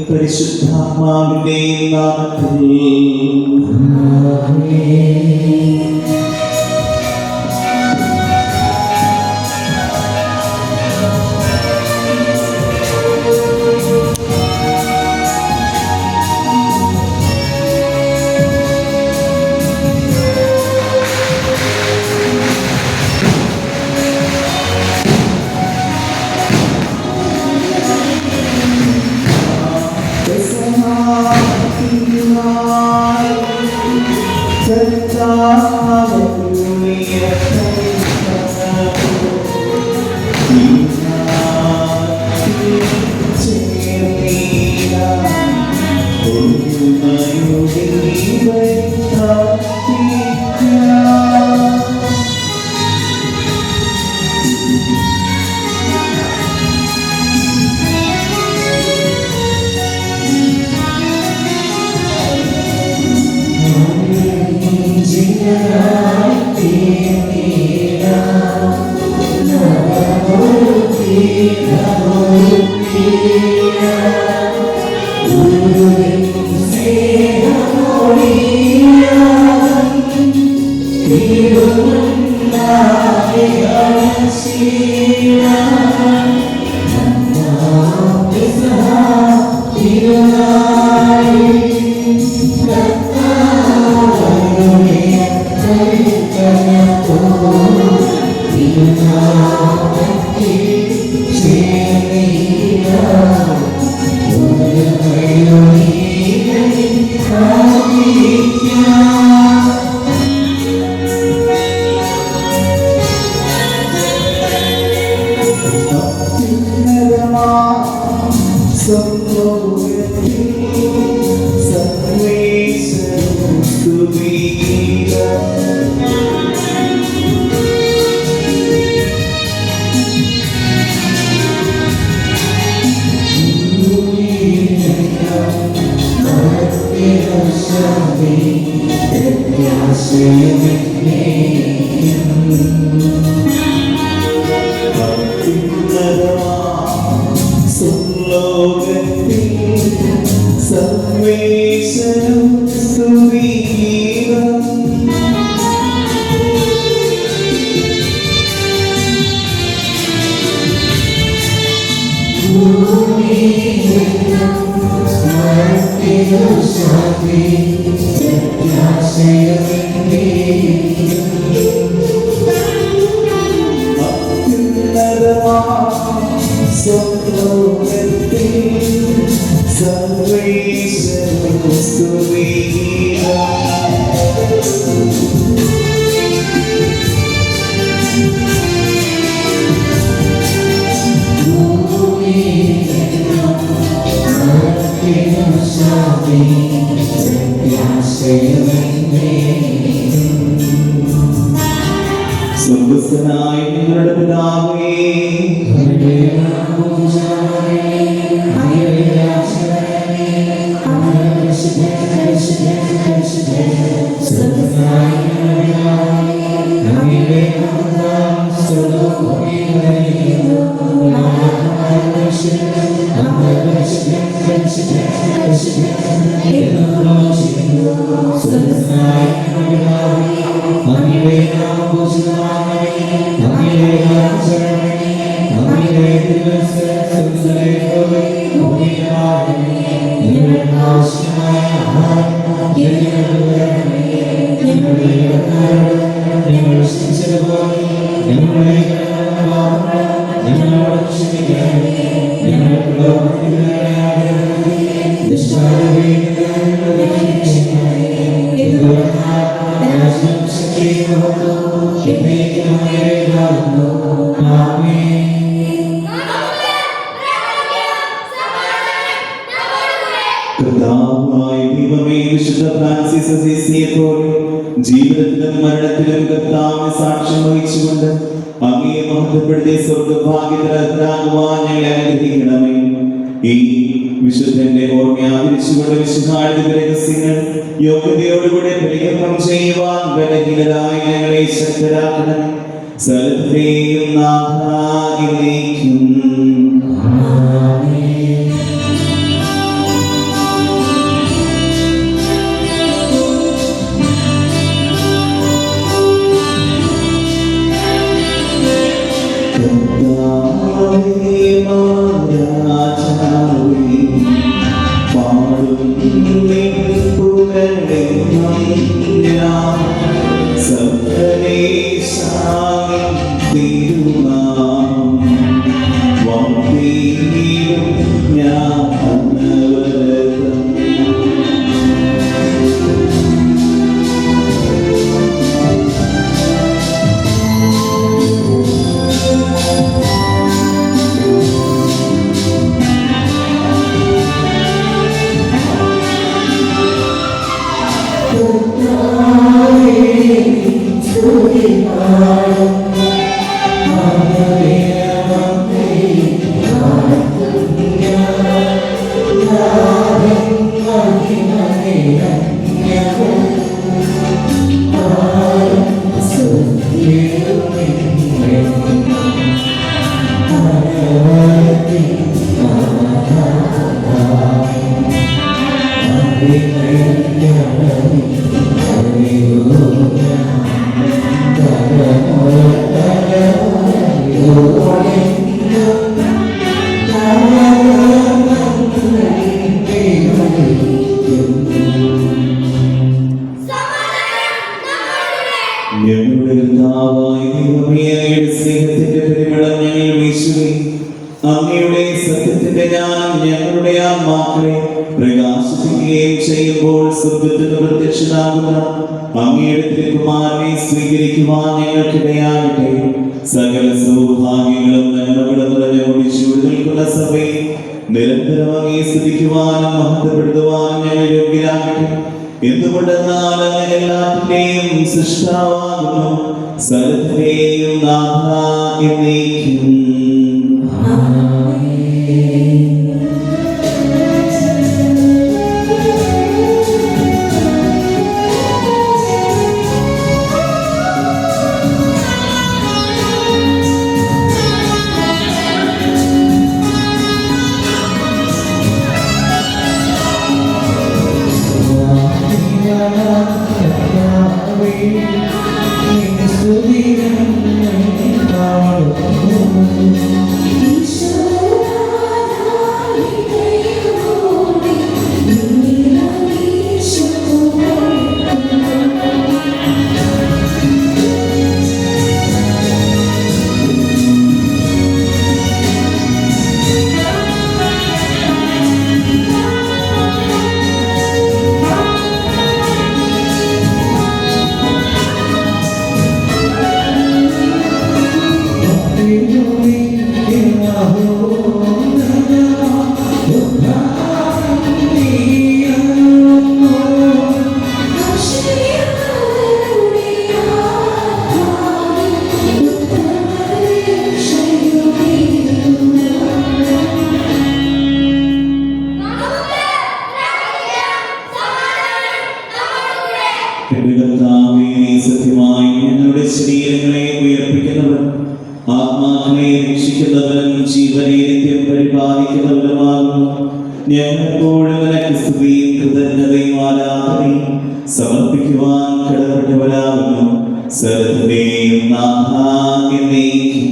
പരിശുദ്ധാത്മാവിന്റെയും നാമത്തിൽ സ്വർഗ്ഗസ്ഥനായ നിങ്ങളുടെ പിതാവേ, ജീവിതത്തിലും മരണത്തിലും കർത്താവിന് സാക്ഷ്യം വഹിച്ചുകൊണ്ട് അങ്ങയെ മഹത്വപ്പെടുത്തി സ്വർഗ്ഗഭാഗ്യത്തിലാകുവാൻ ഞങ്ങളെ അനുഗ്രഹിക്കണമേ. ഈ വിശുദ്ധന്റെ ഓർമ്മ ആദരിച്ചുകൊണ്ട് വിശുദ്ധായുടെ രഹസ്യങ്ങൾ യോഗ്യതയോടുകൂടെ പരികർമ്മം ചെയ്യുവാൻ ബലഹീനരായ ഞങ്ങളെ ശക്തരാക്കണം. സകലത്തെയും നാഥാ എന്നേക്കും. അങ്ങയുടെ സത്യത്തിന്റെ ജ്ഞാനം ഞങ്ങളുടെ ആത്മാക്കളെ പ്രകാശിപ്പിക്കുകയും ചെയ്യുമ്പോൾ സ്വർഗ്ഗത്തിന് പ്രത്യക്ഷനാകുന്ന അങ്ങയുടെ തിരുക്കുമാരനെ സ്വീകരിക്കുവാൻ ഞങ്ങൾക്കിടയാകട്ടെ. സകല സൗഭാഗ്യങ്ങളും നന്മകളും നിറഞ്ഞ ഒളിച്ചൂടി നിൽക്കുന്ന സഭയെ നിരന്തരം അങ്ങയെ സ്തുതിക്കുവാനും മഹത്വപ്പെടുത്തുവാനും ഞങ്ങൾ യോഗ്യരാകട്ടെ. എന്തുകൊണ്ടെന്നാൽ അങ്ങ് എല്ലാറ്റിന്റെയും സൃഷ്ടാവാകുന്നു, സകലത്തിന്റെയും നാഥ എന്നേക്കും. സത്യമായി ഞങ്ങളുടെ ശരീരങ്ങളെ ഉയർപ്പിക്കുന്നവൻ, ആത്മാക്കളെ രക്ഷിക്കുന്നവനും ജീവനെ നിത്യം പരിപാലിക്കുന്നവനുമാകുന്നു. ഞങ്ങളെപ്പോഴും നിനക്ക് സ്തുതിയും കൃതജ്ഞതയും ആരാധനയും സമർപ്പിക്കുവാൻ കടപ്പെട്ടവരാകുന്നു. സകലത്തിന്റെയും നാഥ എന്നേക്കും.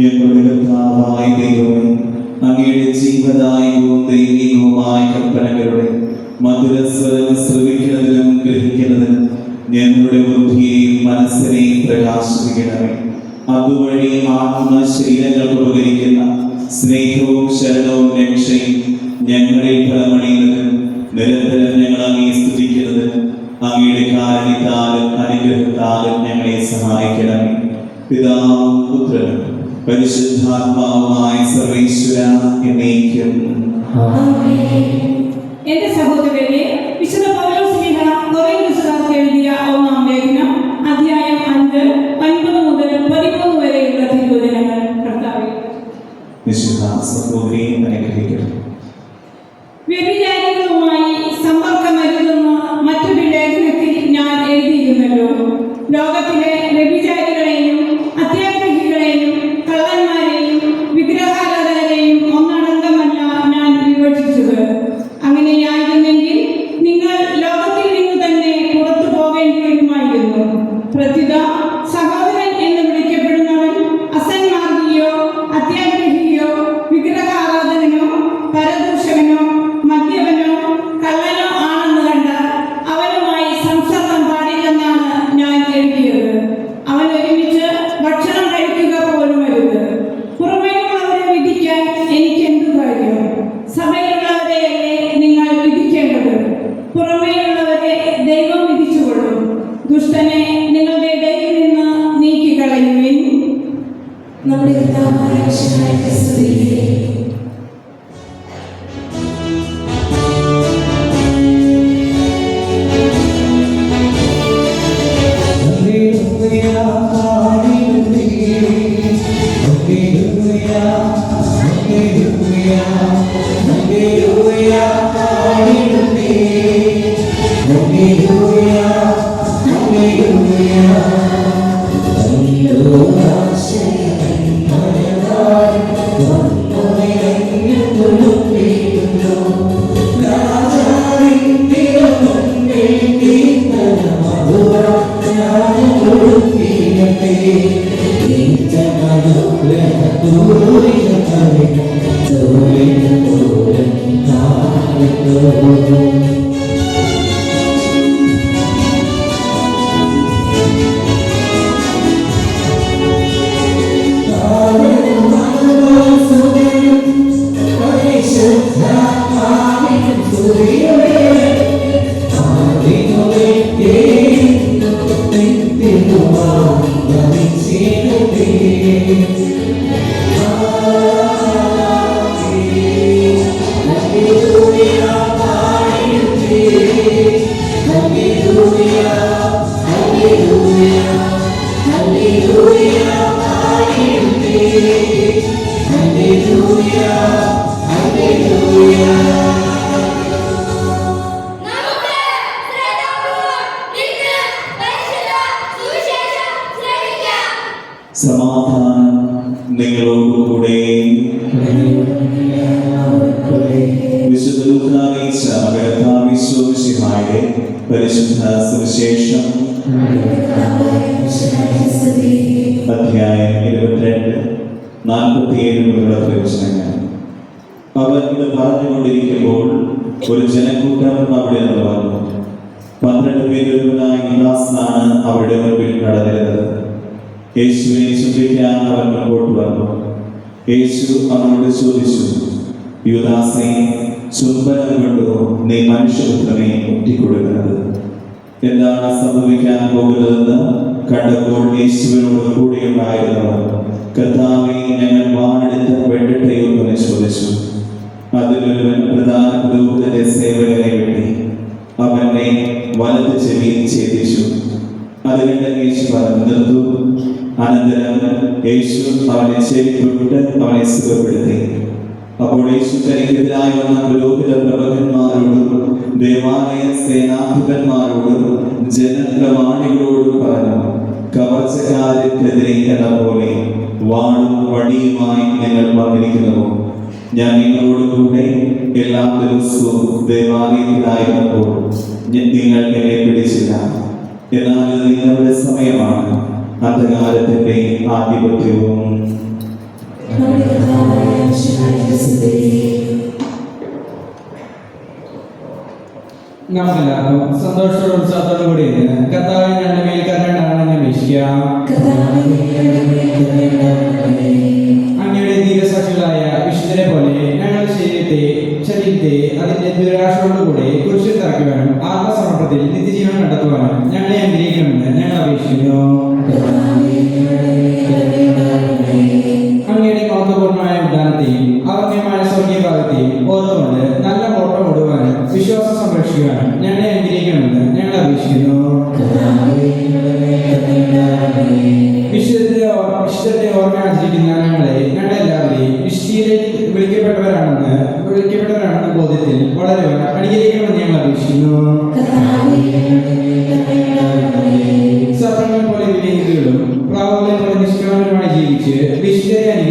ഞങ്ങളുടെ കർത്താവായ ദൈവമേ, അങ്ങയുടെ ജീവദായകവും ദൈവികവുമായ കൽപ്പനകളുടെ മധുരസ്വരം ശ്രവിക്കുന്നതിനും ഗ്രഹിക്കുന്നതിനും ഞങ്ങളുടെ ബുദ്ധിയെയും മനസ്സിനെയും പ്രകാശിപ്പിക്കണമേ. അതുവഴി ആത്മശരീരങ്ങൾക്ക് ഉപകരിക്കുന്ന സ്നേഹവും ശരണവും രക്ഷയും ഞങ്ങളിൽ ഫലമണിയുന്നത് നിരന്തരം ഞങ്ങൾ അങ്ങേ സ്തുതിക്കുന്നത് അങ്ങയുടെ കാരുണ്യത്താലും അനുഗ്രഹത്താലും ഞങ്ങളെ സഹായിക്കണമേ. പിതാവും പുത്രനും പരിശുദ്ധാത്മാവുമായ സർവേശ്വര എന്നേക്കും. എന്റെ സഹോദരരെ, വിശുദ്ധ പൗലോസ് ശ്ലീഹ കൊറിന്ത്യർക്കാർക്ക് എഴുതിയ 1-ാം ലേഖനം അധ്യായം 5 9 മുതൽ 13 വരെയുള്ള തിരുവചനങ്ങൾ കർത്താവേ. വിശുദ്ധ സഹോദരി അനുഗ്രഹിക്കട്ടെ. വ്യഭിചാരികളുമായി സമ്പർക്കമരുതെന്ന മറ്റൊരു ലേഖനത്തിൽ ഞാൻ എഴുതിയിരുന്നല്ലോ. ലോകത്തിലെ വ്യഭിചാരികളെയും അത്യാഗ്രഹികളെയും കള്ളന്മാരെയും വിഗ്രഹാരാധകരെയും ഒന്നടങ്കമല്ല ഞാൻ വിവക്ഷിച്ചത്. അങ്ങനെയായിരുന്നെങ്കിൽ നിങ്ങൾ ലോകത്തിൽ നിന്ന് തന്നെ പുറത്തു പോകേണ്ടി വരുമായിരുന്നു. പ്രത്യുത സഹോദരൻ എന്ന് വിളിക്കപ്പെടുന്നവൻ അസന്മാർഗിയോ അത്യാഗ്രഹിയോ വിഗ്രഹാരാധകനോ പരദൂഷകനോ മദ്യപനോ കള്ളനോ ആണെന്ന് കണ്ടാൽ അവനുമായി സംസർഗം പാടില്ലെന്നാണ് ഞാൻ എഴുതിയത്. അവൻ ഒരുമിച്ച് ഭക്ഷണം കഴിക്കുക പോലും അരുത്. പുറമേയുള്ളവരെ വിധിക്കാൻ എനിക്ക് എന്തു കാര്യം? സഭയിലുള്ളവരെയല്ലേ നിങ്ങൾ വിധിക്കേണ്ടത്. പുറമേയുള്ളവരെ ദൈവം വിധിച്ചുകൊള്ളും. ദുഷ്ടനെ നിങ്ങളുടെ ഇടയിൽ നിന്ന് നീക്കിക്കളയുവിൻ. നമ്മുടെ കർത്താവായ യേശുവിനെ സ്തുതിക്കുക. സമാധാനം നിങ്ങളോടുകൂടെ. വിശുദ്ധ ലൂക്കായിച്ച കർത്താവിശ്വസിഹായുടെ പരിശുദ്ധ സുവിശേഷം അധ്യായം 22 47 മുതലുള്ള പ്രവചനങ്ങൾ. അവൻ ഇത് പറഞ്ഞുകൊണ്ടിരിക്കുമ്പോൾ ഒരു ജനക്കൂട്ടം അവിടെ നിന്ന് വന്നു. 12 പേരൊരുവനായ യുദാസാണ് അവിടെ മുൻപിൽ കടന്നിരുന്നത്. യേശുവിനെ ചുംബിക്കാൻ അവൻ മുൻപോട്ട് വന്നു. യേശു അവനോട് ചോദിച്ചു, യുദാസേ, ചുംബനം കൊണ്ടോ നീ മനുഷ്യപുത്രനെ ഒറ്റിക്കൊടുക്കുന്നത്? എന്താണ് സംഭവിക്കാൻ പോകുന്നതെന്ന് കണ്ടപ്പോൾ യേശുവിനോട് കൂടെയുണ്ടായിരുന്നവർ, കർത്താവേ, ഞങ്ങൾ വാണെടുത്ത് വെട്ടട്ടെയോ എന്ന് ചോദിച്ചു. അതിലൊരുവൻ പ്രധാന പുരോഹിതന്റെ സേവകനെ വെട്ടി അവന്റെ വലത് ചെവി ഛേദിച്ചു. അതിനിടെ യേശു പറഞ്ഞു, നിർത്തു. അനന്തരം യേശു അവനെ ചെവി തൊട്ട് അവനെ സുഖപ്പെടുത്തി. അപ്പോൾ യേശു തനിക്കെതിരായി വന്ന പുരോഹിത പ്രഭുക്കന്മാരോടും ദേവാലയ സേനാധിപന്മാരോടും ജനപ്രമാണികളോടും പറഞ്ഞു, കവർച്ചക്കാർക്കെതിരെ എന്ന പോലെ വാളും വടിയുമായി നിങ്ങൾ വന്നിരിക്കുന്നു. ഞാൻ നിങ്ങളോട് കൂടെ എല്ലാ ദിവസവും ദേവാലയത്തിലായിരുന്നപ്പോൾ നിങ്ങൾ എന്നെ പിടിച്ചില്ല. എന്നാൽ ഇത് നിങ്ങളുടെ സമയമാണ്, അന്ധകാരത്തിന്റെ ആധിപത്യവും. നമുക്കെല്ലാവർക്കും സന്തോഷത്തോടും ഉത്സാഹത്തോടും കൂടി കർത്താവിന്റെ മേൽ കരുണ അപേക്ഷിക്കാം.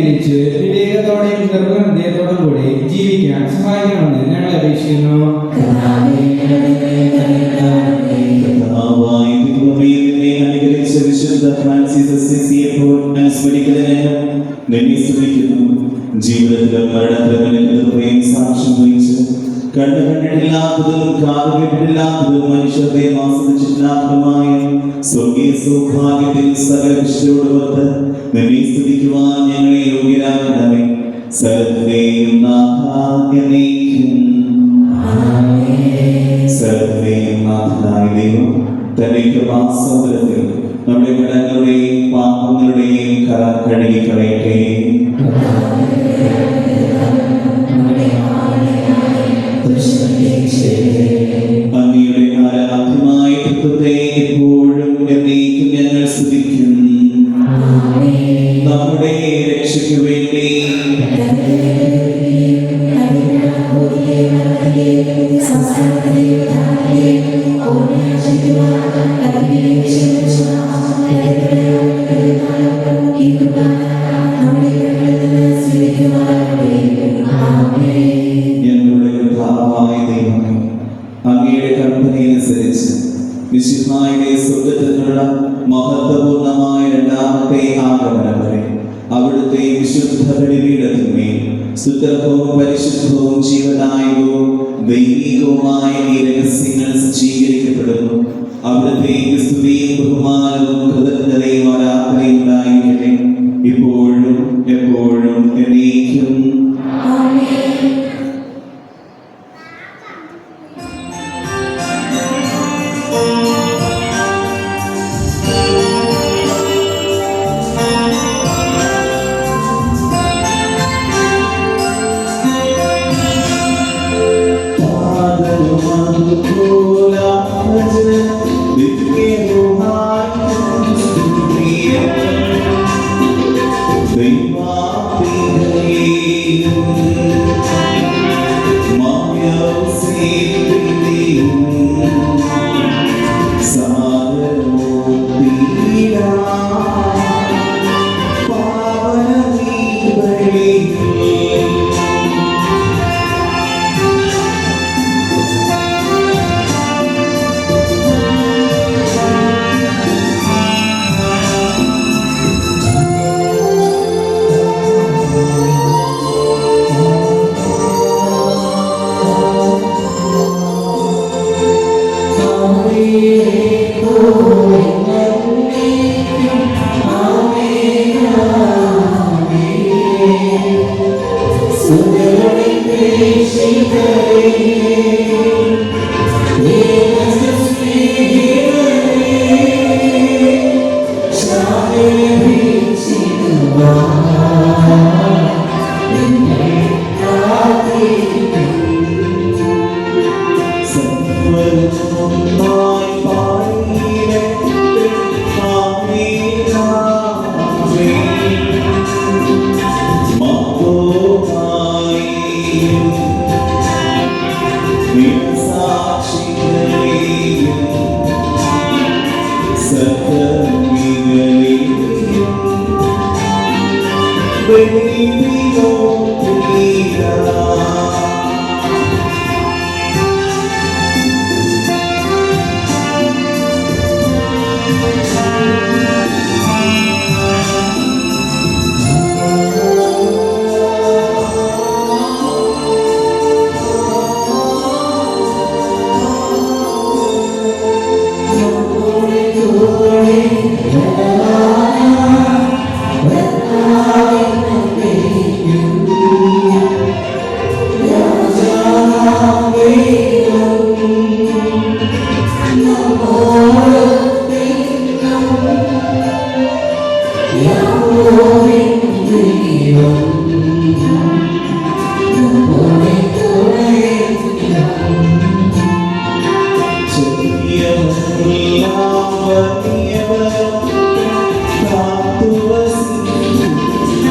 അനുകരിച്ച് വിവേകത്തോടെയും ഗർഭഹൃദയത്തോടും കൂടി ജീവിക്കാൻ സഹായിക്കണമെന്ന് ഞങ്ങൾ അപേക്ഷിക്കുന്നു. കർത്താവായ ദൈവമേ, നിന്നെ അനുഗ്രഹിച്ച വിശുദ്ധ ഫ്രാൻസിസ് അസ്സിസിയെപ്പോൾ അനുസ്മരിക്കുന്നതിന് നിന്നെ സ്തുതിക്കുന്നു. ജീവിതത്തിലും മരണത്തിലും നിനക്ക് സാക്ഷ്യം വഹിച്ച് കണ്ണു കണ്ടിട്ടില്ലാത്തതും കാത് കേട്ടിട്ടില്ലാത്തതും മനുഷ്യരുടെ ആസ്വദിച്ചിട്ടില്ലാത്തതുമായ സ്വർഗീയ സൗഭാഗ്യത്തിൽ സകല വിശുദ്ധയോടൊത്ത് നിന്നെ സ്തുതിക്കുവാൻ ഞങ്ങളെ യോഗ്യരാക്കണമേ. സർവ്വത്തെയും നാഥായ എന്നേക്കും. സർവ്വത്തെയും നാഥനായ ദൈവം തന്റെ കൃപാസമുദ്രത്തിൽ നമ്മുടെ കടങ്ങളുടെയും പാപങ്ങളുടെയും കര കഴുകിക്കളയട്ടെ. അങ്ങയുടെ ആരാധ്യമായ തത്വത്തെ എപ്പോഴും എന്നേക്കും ഞങ്ങൾ സ്തുതിക്കും. നമ്മുടെ രക്ഷയ്ക്കു വേണ്ടി ഞങ്ങളുടെ കർത്താവായ ദൈവമേ, അങ്ങയുടെ കൽപ്പനയനുസരിച്ച് മിശിഹായുടെ സ്വർഗ്ഗത്തിനുള്ള മഹത്വപൂർണമായ രണ്ടാമത്തെ ആഗമനം വരെ അവിടുത്തെ വിശുദ്ധ ബലിപീഠത്തിന്മേൽ സുഗന്ധവും പരിശുദ്ധവും ജീവദായകവും ദൈവികവുമായ ഈ രഹസ്യങ്ങൾ സ്വീകരിക്കപ്പെടുന്നു. അവിടുത്തെ സ്തുതിയും ബഹുമാനവും കൃതജ്ഞതയും ആരാധനയും ഉണ്ടായിരിക്കട്ടെ, ഇപ്പോഴും എപ്പോഴും എന്നേക്കും.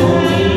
Yeah.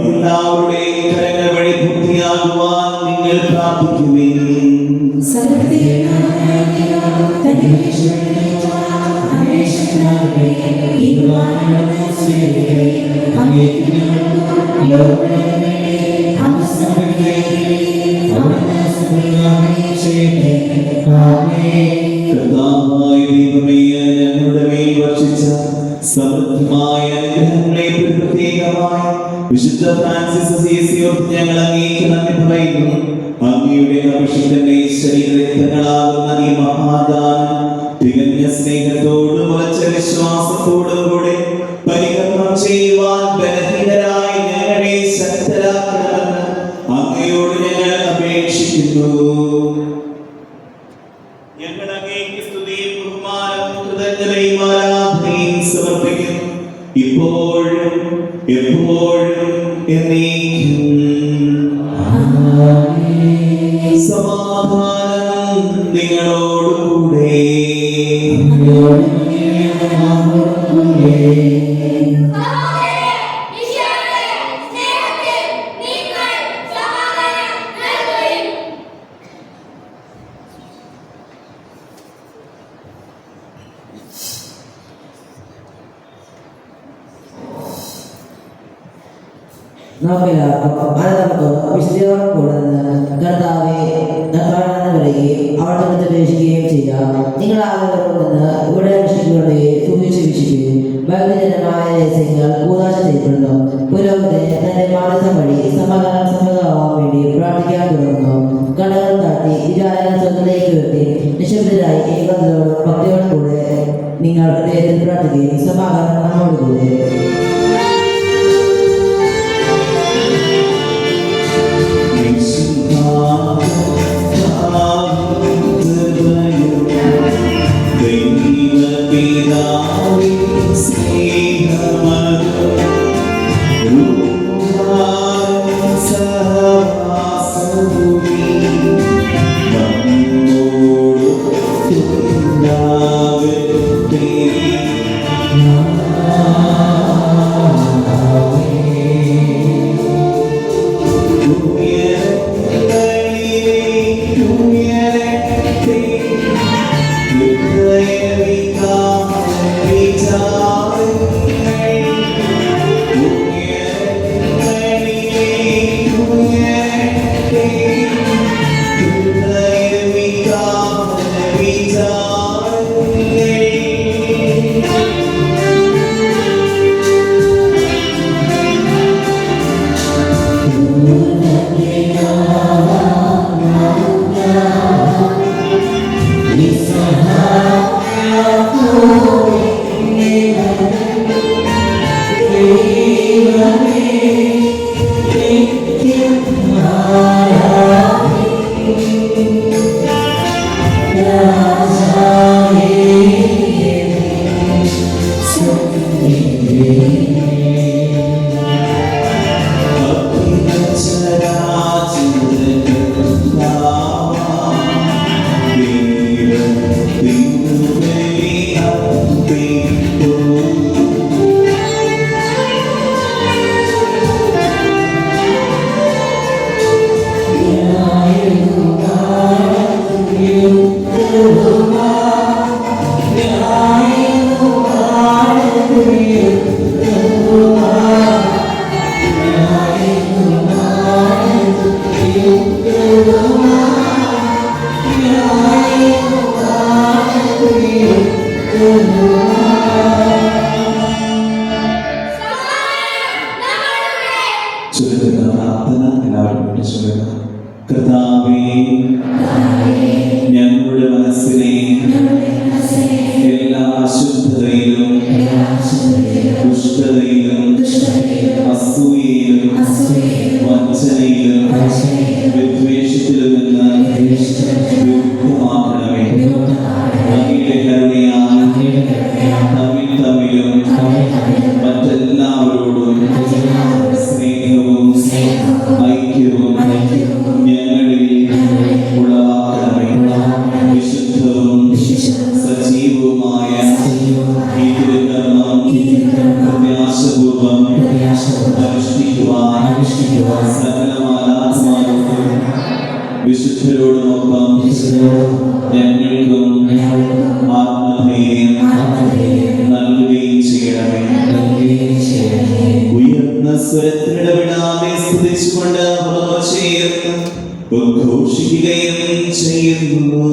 എല്ലാവരുടെയും കരങ്ങൾ വഴി പൂർത്തിയാകുവാൻ നിങ്ങൾ പ്രാർത്ഥിക്കുവിൻ. കർത്താവായ ദൈവമേ, ഞങ്ങളുടെ മേൽ വർഷിച്ച സമൃദ്ധമായ അനുഗ്രഹങ്ങളെ പ്രത്യേകമായി വിശുദ്ധ ഫ്രാൻസിസ് അസീസിയോട് ഞങ്ങൾ അങ്ങേക്ക് നന്ദി പറയുന്നു. അങ്ങയുടെ അഭിഷിക്തന്റെ ശരീരരക്തങ്ങളാകുന്ന ഈ മഹാദാനം തികഞ്ഞ സ്നേഹത്തോടും ഉറച്ച വിശ്വാസത്തോടും കൂടെ പരികർമ്മം ചെയ്യുവാൻ ബലഹീനരായി ഞങ്ങളെ ശക്തരാക്കണമെന്ന് അങ്ങയോട് ഞങ്ങൾ അപേക്ഷിക്കുന്നു. ഞങ്ങൾ അങ്ങേക്ക് സ്തുതിയും ബഹുമാനവും കൃതജ്ഞതയും ആരാധനയും സമർപ്പിക്കുന്നു, ഇപ്പോഴും എപ്പോഴും എന്നേക്കും. സമാധാനം നിങ്ങളോടുകൂടെ. നമുക്കെല്ലാവർക്കും അനന്തം വിശുദ്ധിയോടെ കൂടുന്ന കർത്താവെ നന്ദി പറയുകയും അവിടെ നിന്ന് അപേക്ഷിക്കുകയും ചെയ്യാം. നിങ്ങളാകുന്ന ഇവിടെ വിശുദ്ധിയോടെ സൂക്ഷിച്ച് വീക്ഷിക്കുകയും ഭക്തജനമായ രഹസ്യങ്ങൾ കൂതാശ ചെയ്യപ്പെടുന്നു. പുരോഗതിന് തന്റെ മാനസം വഴി സമാധാനമാവാൻ വേണ്ടി പ്രാർത്ഥിക്കാൻ തുടങ്ങുന്നു. കടകൾ താട്ടി വിചാരങ്ങൾ സ്വന്തത്തിലേക്ക് ഉയർത്തി നിശബ്ദരായി ഏകാന്തതയോടും ഭക്തിയോടും കൂടെ നിങ്ങൾ ഹൃദയത്തിൽ പ്രാർത്ഥിക്കുകയും സമാധാനം നമ്മോടുകൂടെ. കർത്താവേ, ഞങ്ങളുടെ മനസ്സിനെ എല്ലാ അശുദ്ധതയിലും ദുഷ്ടതയിലും അസൂയയിലും വഞ്ചനയിലും വിദ്വേഷത്തിലും നിന്ന് വിമുക്തമാക്കണമേ. അങ്ങയുടെ കരുണയാൽ തമ്മിൽ തമ്മിലും മറ്റെല്ലാവരോടും സ്നേഹവും ഐക്യവും ഞങ്ങളിൽ ഉളവാക്കണമേ. വിശുദ്ധവും സജീവവുമായ ഈ തിരുക്കർമ്മം പ്രത്യാശപൂർവ്വം വിശുദ്ധരോടൊപ്പം ഞങ്ങൾക്കും ആത്മധൈര്യം നൽകുകയും ചെയ്യണമേ. ഉയർന്ന സ്വരത്തിനിടപെടാതെ സ്തുതിച്ചുകൊണ്ട് ചേർന്ന് ഉദ്ഘോഷിക്കുകയും ചെയ്യുന്നു.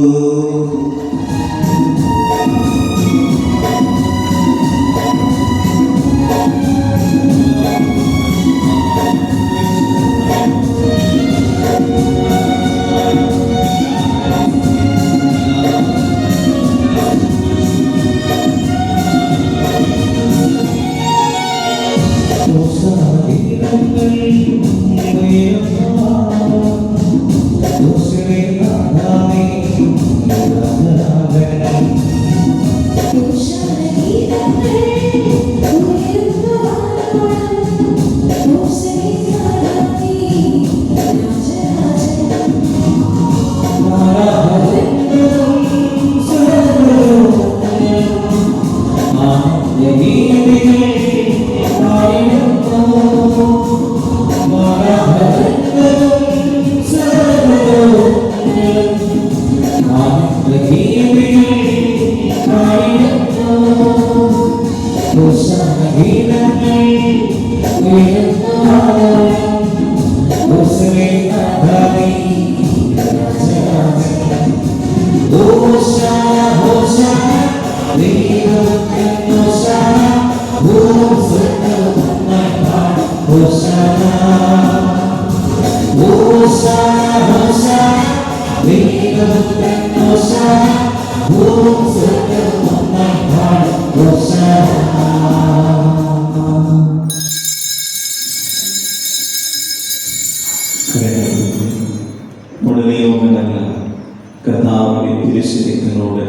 കർത്താവിന്റെ തിരുശരീരത്തിനോട്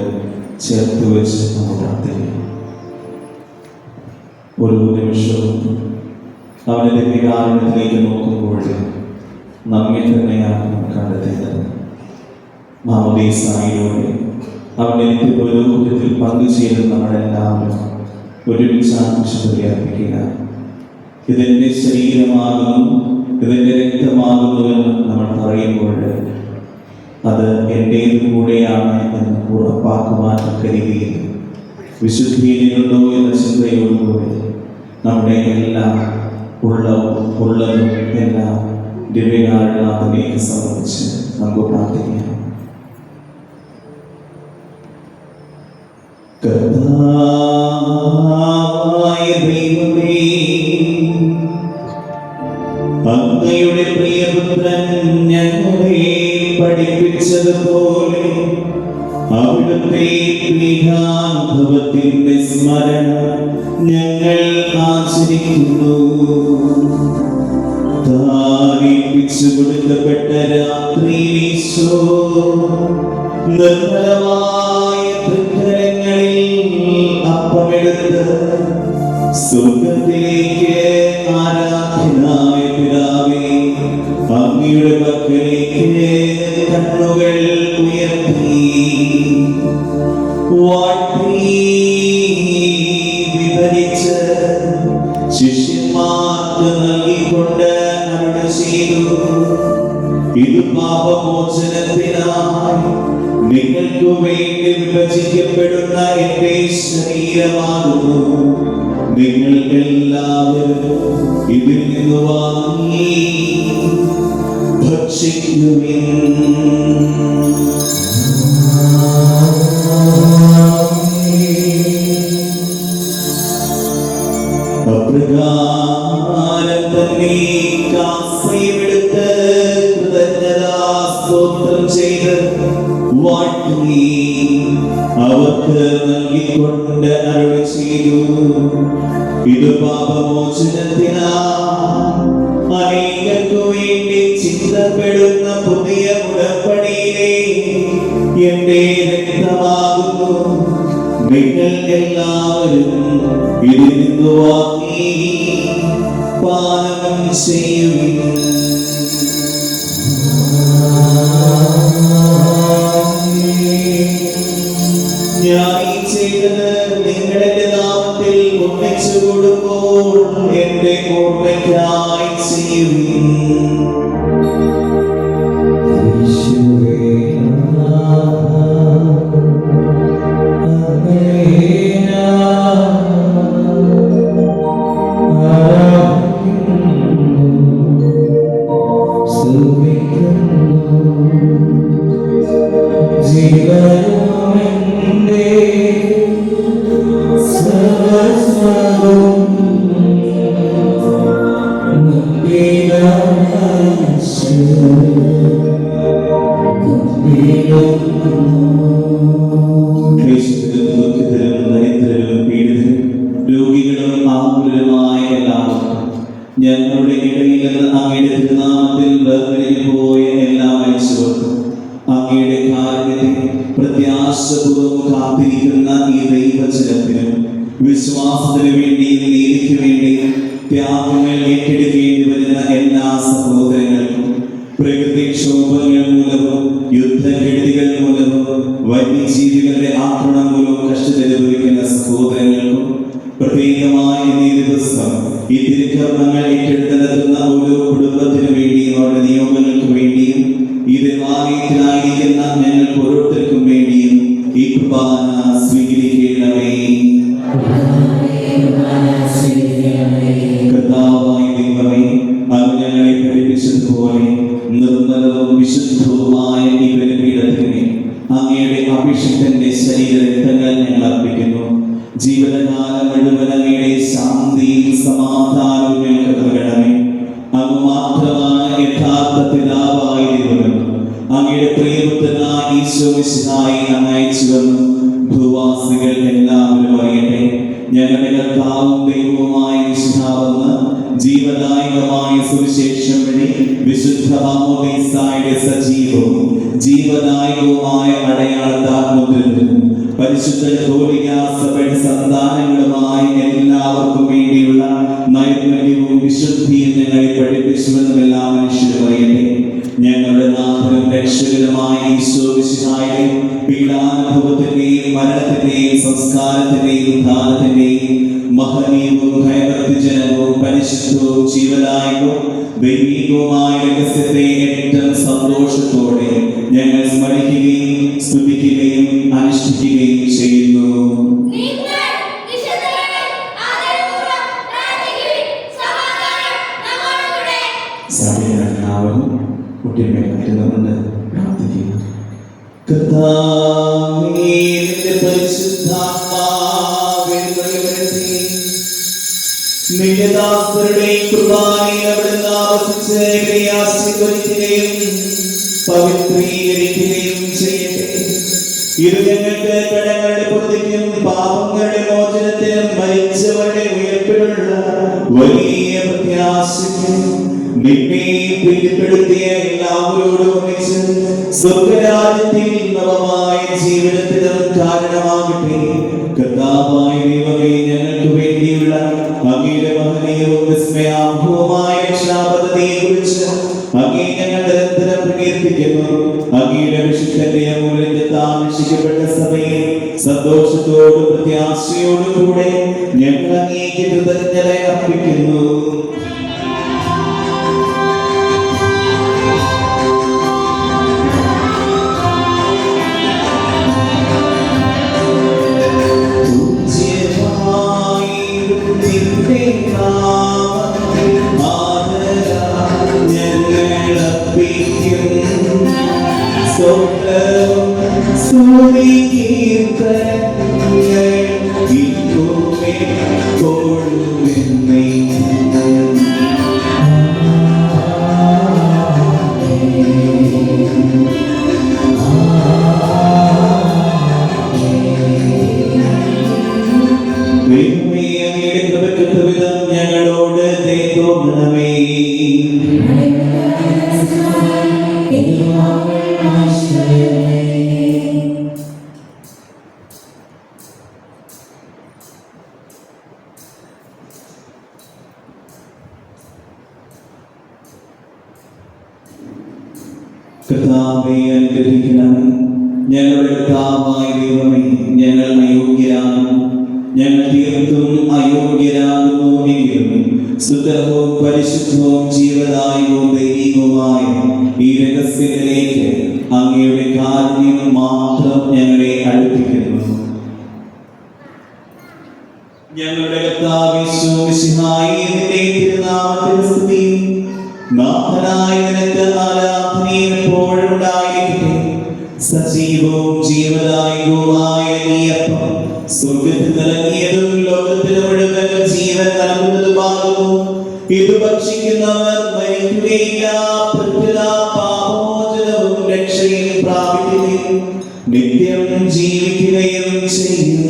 ചേർത്ത് വെച്ച് നമ്മൾ പ്രാർത്ഥിക്കണം. ഒരു നിമിഷവും അവന്റെ വികാരണത്തിലേക്ക് നോക്കുമ്പോൾ നമ്മെ തന്നെയാണ് കണ്ടെത്തിയത്. മാമോദീസായിലൂടെ അവന്റെ നിത്യപുരോഹിതത്തിൽ പങ്കുചേരുന്ന നമ്മളെല്ലാവരും ഒരുമിച്ച് ആഘോഷത്തെ അർപ്പിക്കുക. ഇതെന്റെ ശരീരമാകുന്നു, ഇതെന്റെ രക്തമാകുന്നുവെന്ന് നമ്മൾ പറയുമ്പോൾ അത് എൻ്റേതും കൂടെയാണ് എന്ന് ഉറപ്പാക്കുവാൻ കരുതിയിൽ വിശുദ്ധിയിലുണ്ടോ എന്ന ചിന്തയോടുകൂടി നമ്മുടെ എല്ലാം ഉള്ളതും എല്ലാം ദിവ്യകാരണത്തിലേക്ക് സമർപ്പിച്ച് നമുക്ക് പ്രാർത്ഥിക്കാം. കർത്താവായ ദൈവമേ, അങ്ങയുടെ പ്രിയപുത്രൻ ഞങ്ങളെ പഠിപ്പിച്ചതുപോലെ അവിടുത്തെ പീഠാനുഭവത്തിന്റെ സ്മരണ ഞങ്ങൾ ആചരിക്കുന്നു. താരീപ്പിച്ചു കൊടുക്കപ്പെട്ട രാത്രിയിൽ ഈശോ നിർമ്മലമായ തൃക്കരങ്ങളിൽ അപ്പമെടുത്ത് സ്വർഗ്ഗത്തിലേക്ക് ആരാധനായ പിതാവേ അങ്ങയുടെ പക്കലേക്ക് കണ്ണുകൾ ഉയർത്തി വാഴ്ത്തി വിവരിച്ച് ശിഷ്യന്മാർക്ക് നൽകിക്കൊണ്ട് അരുളി ചെയ്തു, ഇത് പാപമോചനത്തിനായി നിങ്ങൾക്ക് വേണ്ടി വിഭജിക്കപ്പെടുന്ന എന്റെ ശരീരമാകുന്നു. നിങ്ങൾ എല്ലാവരും ഇതിൽ നിന്ന് വാങ്ങി ഭക്ഷിക്കുവിൻ. അപ്രകാരം തന്നെ കാസയുമെടുത്ത് കൃതജ്ഞതാസ്തോത്രം ചെയ്ത് വാഴ്ത്തി അവർക്ക് നൽകിക്കൊണ്ട് അരുളി ചെയ്തു, ഇത് പാപമോചനത്തിനായി അനേകർക്കു വേണ്ടി ചിന്തപ്പെടുന്ന പുതിയ ഉടമ്പടിയിലെ എന്റെ രക്തമാകുന്നു. നിങ്ങൾ എല്ലാവരും ഇതിൽ നിന്ന് വാങ്ങി പാനം ചെയ്യുവിൻ. ഞാൻ ഈ ചെയ്തത് നിങ്ങളുടെ നാമത്തിൽ ഒന്നിച്ചു കൊടുക്കുമ്പോൾ എന്റെ ഓർമ്മയ്ക്കായി ചെയ്യുവിൻ. ഞങ്ങളുടെ ഇടയിൽ നിന്ന് അങ്ങയുടെ തിരുനാമത്തിൽ വേർപിരിഞ്ഞു പോയ എല്ലാ മനുഷ്യർക്കും അങ്ങയുടെ കാരുണ്യത്തെ പ്രത്യാശപൂർവ്വം കാത്തിരിക്കുന്ന ഈ ദൈവജനത്തിനും വിശ്വാസത്തിനു വേണ്ടിയും നീതിക്ക് വേണ്ടിയും ത്യാഗങ്ങൾ ഏറ്റെടുക്കേണ്ടി വരുന്ന എല്ലാ സഹോദരങ്ങൾക്കും പ്രകൃതിക്ഷോഭങ്ങൾ മൂലവും യുദ്ധക്കെടുതികൾ മൂലവും വന്യജീവികളുടെ ആക്രമണം മൂലവും കഷ്ടതനുഭവിക്കുന്ന സഹോദരങ്ങൾക്കും പ്രത്യേകമായ ഈ ദിവസം ഈ തിരുക്കർമ്മങ്ങൾ ഏറ്റെടുത്ത് നടത്തുന്ന ഓരോ കുടുംബത്തിനു വേണ്ടിയും അവരുടെ നിയോഗങ്ങൾക്ക് വേണ്ടിയും ഈ ദേവാലയത്തിലായിരിക്കുന്ന ഞങ്ങൾക്ക് ഓരോരുത്തർക്കും വേണ്ടിയും ഈ കുർബാന സ്വീകരിക്കണമേ. കർത്താവായ ദൈവമേ, അങ്ങ് ഞങ്ങളെ പഠിപ്പിച്ചതുപോലെ നിർമ്മലവും വിശുദ്ധവുമായ ഈ ബലിപീഠത്തിന് അങ്ങയുടെ അഭിഷിക്തന്റെ ശരീരരക്തങ്ങൾ ഞങ്ങൾ അർപ്പിക്കുന്നു. ജീവിതകാലം മുഴുവൻ അങ്ങയുടെ ശാന്തിയും സമാധാനവും ഞങ്ങൾക്ക് നൽകണമേ. അങ്ങ് മാത്രമാണ് യഥാർത്ഥ പിതാവായ ദൈവം. അങ്ങയുടെ പ്രിയപുത്രനായ ഈശോ മിശിഹായെ അങ്ങ് അയച്ചുവെന്ന് ഭൂവാസികൾ എല്ലാവരും അറിയട്ടെ. ഞങ്ങളുടെ കർത്താവും ദൈവവുമായ മിശിഹാവെന്ന് ജീവദായകമായ സുവിശേഷം വഴി വിശുദ്ധ മാമോദീസായുടെ സജീവവും ജീവദായകവുമായ അടയാളത്താൽ മുദ്രവും പരിശുദ്ധ കത്തോലിക്ക സഭയുടെ സന്താനങ്ങളുമായി എല്ലാവർക്കും വേണ്ടിയുള്ള നൈർമല്യവും വിശുദ്ധിയും ഞങ്ങളെ പഠിപ്പിച്ചുവെന്നും എല്ലാ മനുഷ്യരും അറിയട്ടെ. ഞങ്ങളുടെ നാഥനും രക്ഷകനുമായ ഈശോ മിശിഹായുടെ പീഡാനുഭവത്തിന്റെയും മരണത്തിന്റെയും സംസ്കാരത്തിന്റെയും ഉദ്ധാനത്തിന്റെയും മഹനീയവും ഭയഭക്തിജനകവും പരിശുദ്ധവും ജീവദായകവും ദൈവികവുമായ രഹസ്യത്തെ ഏറ്റവും സന്തോഷത്തോടെ ഞങ്ങൾ സ്മരിക്കുകയും സ്തുതിക്കുകയും അനുഷ്ഠിക്കുകയും ചെയ്യുന്നു. നിത്യദാസരുടെയും കുർബാനയിൽ അവിടുന്ന് ആവർത്തിച്ച് ഇവരെ ആശീർവദിക്കുകയും പവിത്രീകരിക്കുകയും ചെയ്യട്ടെ. ഇത് ഞങ്ങൾക്ക് കടങ്ങളുടെ പൊറുതിക്കും പാപങ്ങളുടെ മോചനത്തിനും മരിച്ചവരുടെ ഉയർപ്പിലുള്ള വലിയ പ്രത്യാശയ്ക്കും നിന്നെ പ്രീതിപ്പെടുത്തിയ എല്ലാവരോടും ഒന്നിച്ച് സ്വർഗരാജ്യത്തിൽ നവമായ ജീവിതത്തിനും കാരണമാകട്ടെ. കർത്താവായ ദൈവമേ, ഞങ്ങൾക്ക് വേണ്ടിയുള്ള അങ്ങയുടെ മഹനീയവും വിസ്മയാർഹവുമായ രക്ഷാപദ്ധതിയെക്കുറിച്ച് അങ്ങേ ഞങ്ങൾ നിരന്തരം പ്രകീർത്തിക്കുന്നു. അങ്ങയുടെ വിശുദ്ധന്റെ അമൂല്യത്താൽ രക്ഷിക്കപ്പെട്ട സഭയെ സന്തോഷത്തോടും പ്രത്യാശയോടും കൂടെ ഞങ്ങൾ അങ്ങേക്ക് കൃതജ്ഞത അർപ്പിക്കുന്നു. ഞങ്ങളോട് തോന്നണമേ. കർത്താവേ, അനുഗ്രഹിക്കണം. ഞങ്ങളുടെ കർത്താവായ ദൈവമേ, ഞങ്ങൾ അയോഗ്യരാണ്. ഞങ്ങൾ തീർത്തും അയോഗ്യരാകുന്നു എങ്കിലും സുന്ദരവും പരിശുദ്ധവും ജീവദായകവും ദൈവികവുമായ ഈ രഹസ്യത്തിലേക്ക് അങ്ങയുടെ കാരുണ്യം മാത്രം ഞങ്ങളെ അടുപ്പിക്കുന്നു. ഞങ്ങളുടെ കർത്താവേ യേശു മിശിഹായേ, നിന്റെ തിരുനാമത്തിൽ സ്തുതിയും നാഥനായ നിനക്ക് ആരാധനയും എപ്പോഴും ഉണ്ടായിരിക്കട്ടെ. സജീവവും ജീവദായകവുമായ ഈ അപ്പം സ്വർഗ്ഗത്തിൽ നിറങ്ങിയതും ലോകത്തിന് മുഴുവൻ ജീവൻ നൽകുന്നതുമാകുന്നു. ഇത് ഭക്ഷിക്കുന്നവർ മരിക്കുകയില്ല, പ്രത്യുത പാപമോചനവും രക്ഷയും പ്രാപിക്കുകയും നിത്യം ജീവിക്കുകയും ചെയ്യും.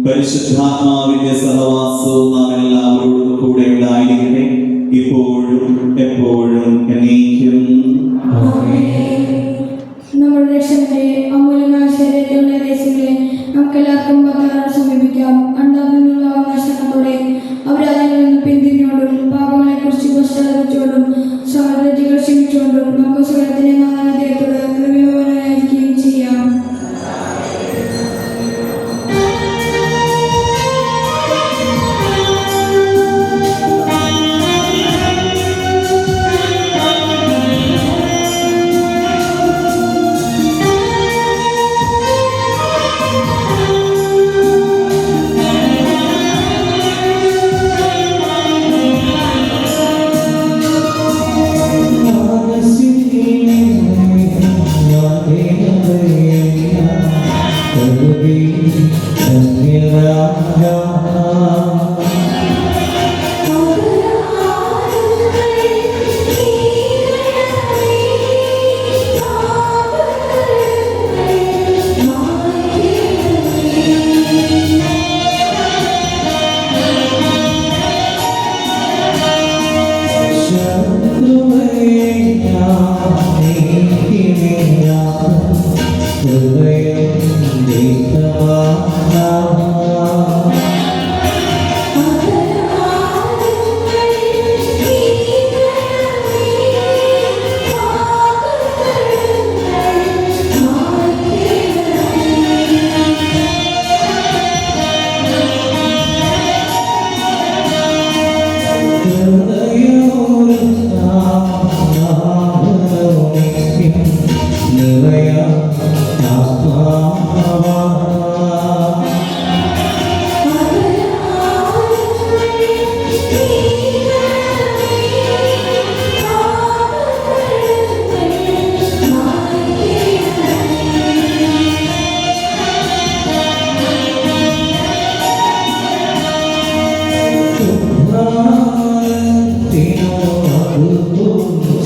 പരിശുദ്ധാത്മാവിന്റെ സഹവാസവും നാം എല്ലാവരോടും കൂടെ ഉണ്ടായിരിക്കട്ടെ, ഇപ്പോഴും എപ്പോഴും എന്നേക്കും. നമ്മുടെ രക്ഷകന്റെ അമൂല്യമായ ശരീരത്തിലുള്ള രഹസ്യങ്ങളെ നമുക്കെല്ലാവർക്കും ഭക്തരായി സമീപിക്കാം. അണ്ടാകുന്നുള്ള അവകാശത്തോടെ അപരാധങ്ങളിൽ നിന്ന് പിന്തിരിഞ്ഞുകൊണ്ടും പാപങ്ങളെ കുറിച്ച് പശ്ചാത്തപിച്ചുകൊണ്ടും സഹോദരങ്ങൾ ക്ഷമിച്ചുകൊണ്ടും നമുക്ക് സുഖത്തിന്റെ നാമധേയത്തോടെ കൃപയോനായിരിക്കുകയും ചെയ്യാം.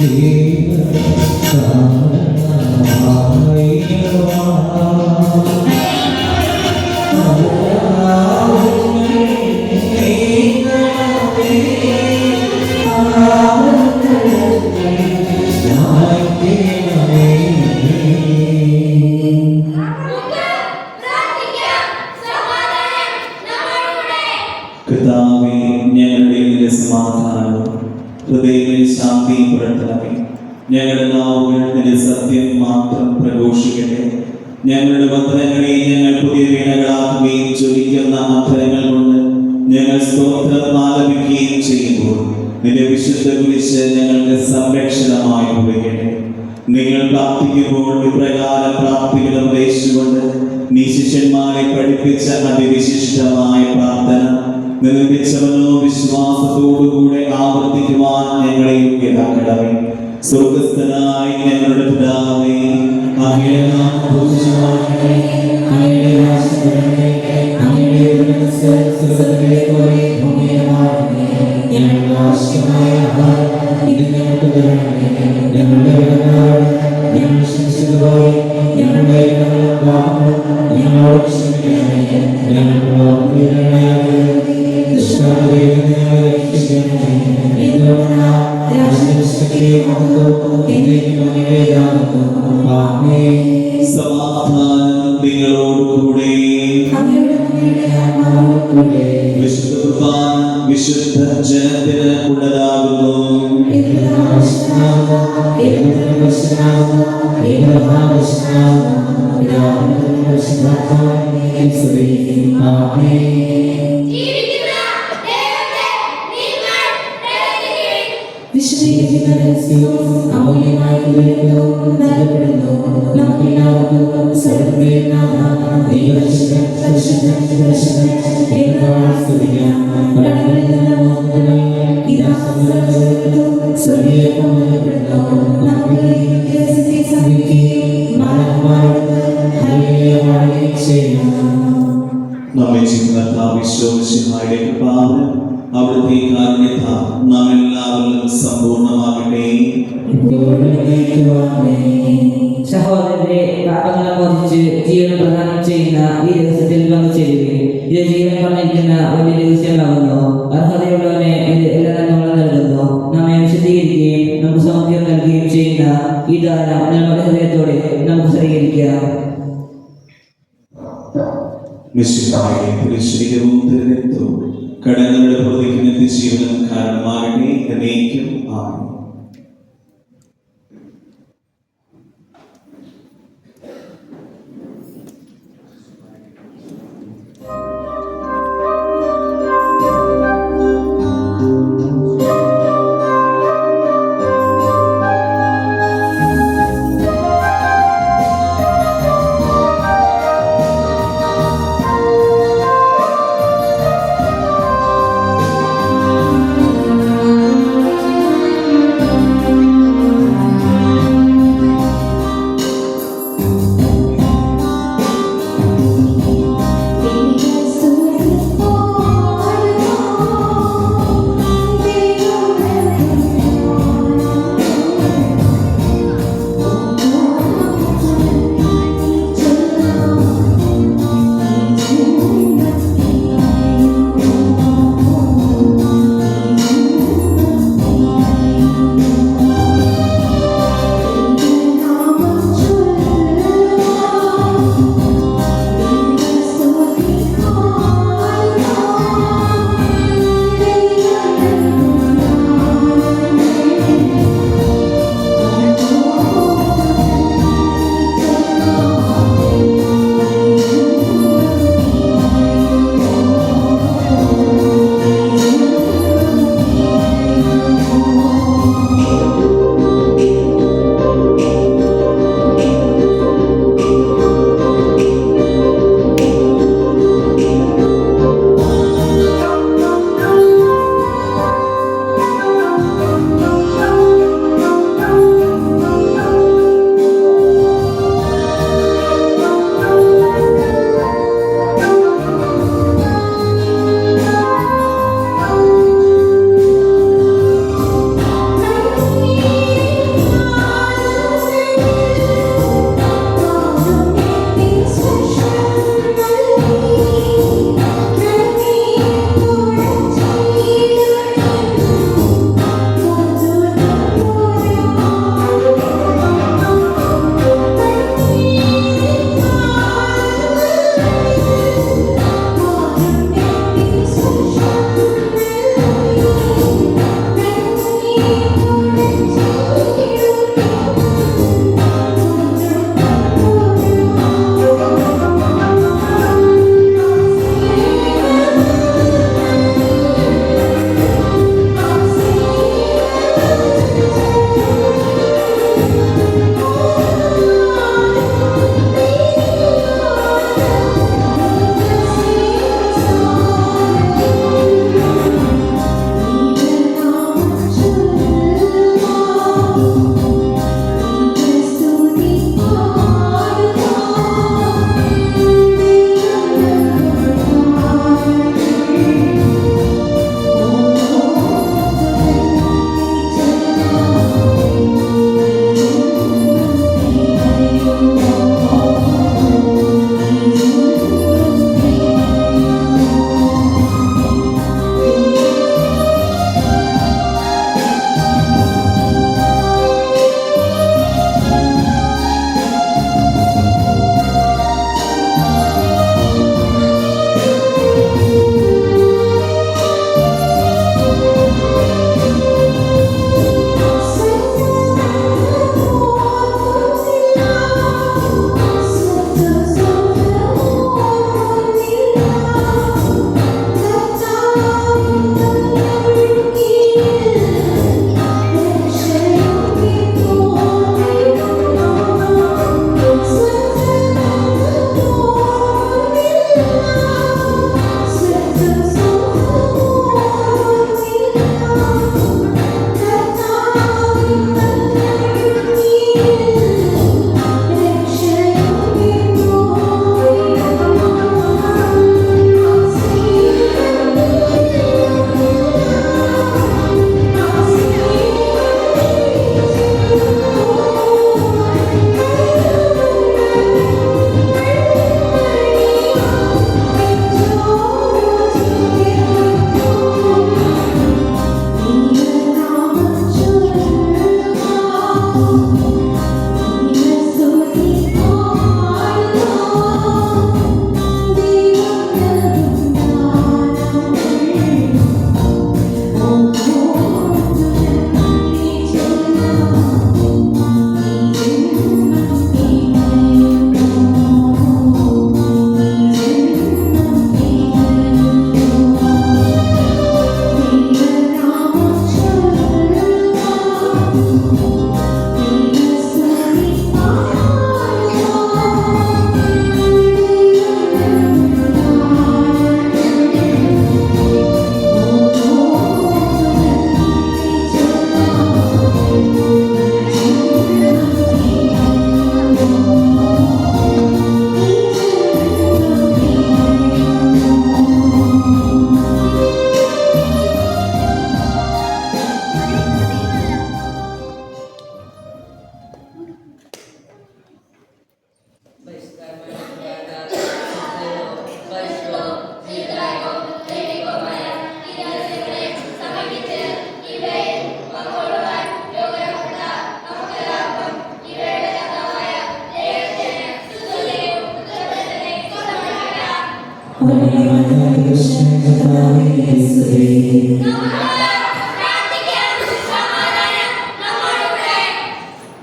Yeah. കർത്താവേ, ഞങ്ങളുടെ സമാധാനവും ഹൃദയങ്ങളിൽ ശാന്തിയും പുരട്ടണമേ. ഞങ്ങളുടെ നാവുകൾ നിന്റെ സത്യം മാത്രം പ്രഘോഷിക്കട്ടെ. ഞങ്ങളുടെ വചനങ്ങളെ ഞങ്ങൾ പുതിയ വീണകളാക്കുകയും ജ്വലിക്കുന്ന അധരങ്ങൾ കൊണ്ട് ഞങ്ങൾ സ്തോത്രം ആലപിക്കുകയും ചെയ്യുമ്പോൾ നിന്റെ വിശുദ്ധ കുരിശ് ഞങ്ങൾക്ക് സംരക്ഷണമായി ഉപയോഗിക്കട്ടെ. നിങ്ങൾ പ്രാർത്ഥിക്കുമ്പോൾ ഇപ്രകാരം പ്രാർത്ഥിക്കുന്ന ഉപദേശിച്ചുകൊണ്ട് നീ ശിഷ്യന്മാരെ പഠിപ്പിച്ച അതിവിശിഷ്ടമായ പ്രാർത്ഥന നിർമ്മിച്ചവനോ വിശ്വാസത്തോടുകൂടെ ആവർത്തിക്കുവാൻ ഞങ്ങളെ യോഗ്യരാക്കണമേ. സ്വർഗസ്ഥനായ ഞങ്ങളുടെ പിതാവേ, അങ്ങയുടെ നാമം പൂജിതമാകണമേ. അങ്ങയുടെ രാജ്യം വരണമേ. അങ്ങയുടെ മനസ്സ് സ്വർഗ്ഗത്തിലെ പോലെ ഭൂമിയിലുമാകണമേ. ഞങ്ങൾക്ക് ആവശ്യമായ ആഹാരം ഇന്ന് ഞങ്ങൾക്ക് തരണമേ. ഞങ്ങളുടെ കടങ്ങളോട് ഞങ്ങൾ ക്ഷമിച്ചതുപോലെ ഞങ്ങളുടെ പാപങ്ങളും ഞങ്ങളോട് ക്ഷമിക്കണമേ. ഞങ്ങൾക്ക് സമാധാനം നിങ്ങളോടുകൂടെ. വിശുദ്ധ കുർബാന വിശുദ്ധ ജനത്തിന് ഉള്ളതാകുന്നു. നമ്മെ ചെയ്യുന്ന വിശ്വസിഹായുടെ കൃപാവൻ അവിടുത്തെ കാരുണ്യത നാം എല്ലാവരിലും സമ്പൂർണ്ണമാകട്ടെ. സഹോദരരെ, പാപങ്ങളെ മോചിച്ച് ജീവൻ പ്രദാനം ചെയ്യുന്ന ഈ ദിവസത്തിൽ പങ്കുചേരുകയും ഇത് ജീവൻ പറഞ്ഞിരിക്കുന്ന വലിയ രഹസ്യമാകുന്നു. അർഹതയുള്ളവനെ ഇത് എല്ലാ നന്മകളും നൽകുന്നു. നമ്മെ വിശദീകരിക്കുകയും നമുക്ക് സൗഖ്യം നൽകുകയും ചെയ്യുന്ന ഈ ദാനം നമ്മുടെ ഹൃദയത്തോടെ നമുക്ക് സ്വീകരിക്കാം. ശരീരവും തിരഞ്ഞെടുത്തും കടങ്ങളുടെ പ്രതിക്ക് നിത്യജീവനം കാരണമാകട്ടെ. എന്നേക്കും ആമേൻ.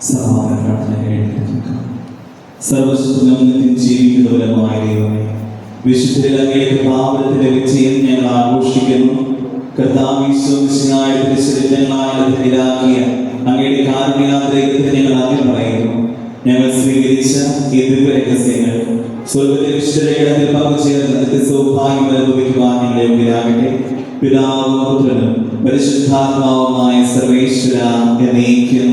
സമാധാന പ്രാർത്ഥന കേൾക്കുന്നു. സർവശക്തനും നിത്യം ജീവിക്കുന്നവരുമായ ദൈവമേ, വിശുദ്ധരിൽ അങ്ങയുടെ പാപത്തിന്റെ വിജയം ഞങ്ങൾ ആഘോഷിക്കുന്നു. കർത്താവ് ഈശോമിശിഹായുടെ തിരുശരീരങ്ങളാൽ ധന്യരാക്കിയ അങ്ങയുടെ കാരുണ്യാന്തരത്തിൽ ഞങ്ങൾ ആദ്യം പറയുന്നു. ഞങ്ങൾ സ്വീകരിച്ച ഈ ദിവ്യരഹസ്യങ്ങൾ സ്വർഗ്ഗത്തിലെ വിശുദ്ധരുടെ പങ്കുചേർന്ന് സൗഭാഗ്യം അനുഭവിക്കുവാൻ ഞങ്ങളെ യോഗ്യരാകട്ടെ. പിതാവും പുത്രനും പരിശുദ്ധാത്മാവുമായ സർവേശ്വര എന്നേക്കും.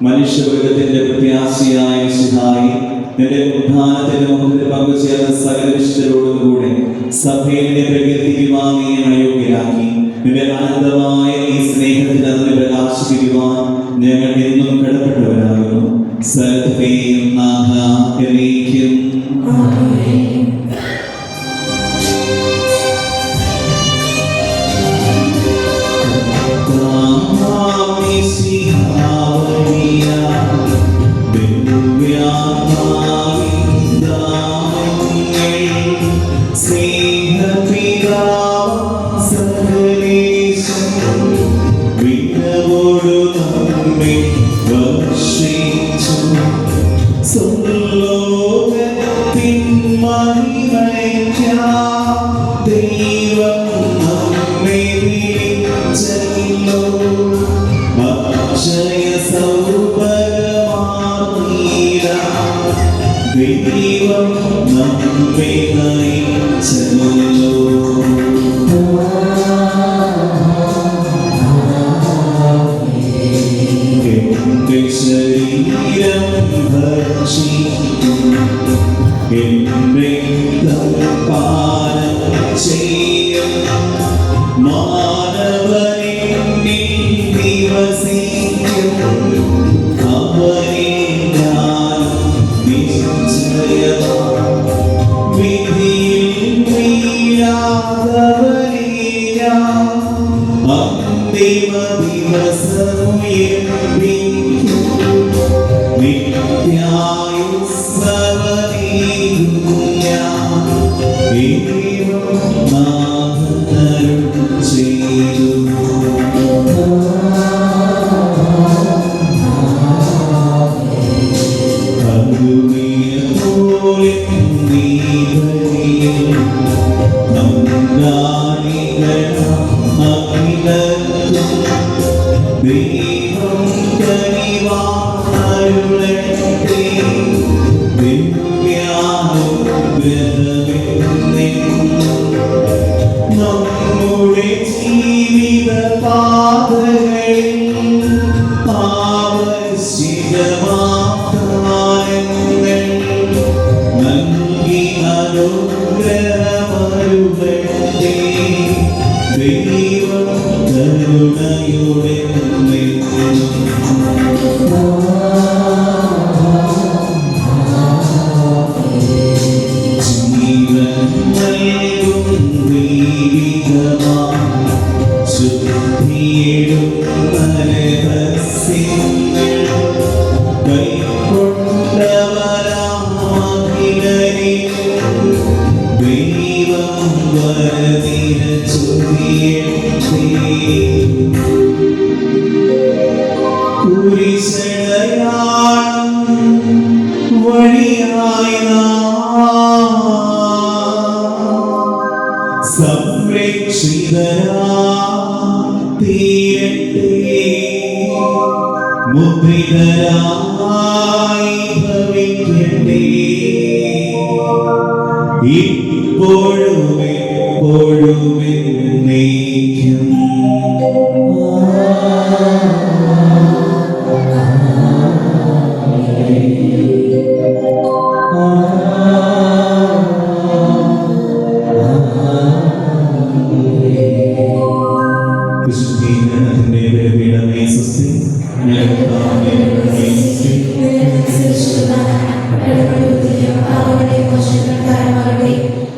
മനുഷ്യവർഗത്തിന്റെ പ്രത്യാശയായ മിശിഹായി, നിന്റെ ഉദ്ധാനത്തിന്റെ മുഖത്തിൽ പങ്കുചേർന്ന സകല വിശുദ്ധരോടും കൂടെ സഭയെ പ്രകീർത്തിക്കുവാൻ നീ ഞങ്ങളെ യോഗ്യരാക്കി. നിന്റെ അനന്തമായ ഈ സ്നേഹത്തിൽ അതിനെ പ്രകാശിപ്പിക്കുവാൻ ഞങ്ങൾ എന്നും കടപ്പെട്ടവരാകുന്നു. സകലത്തെയും നാഥ എന്നേക്കും.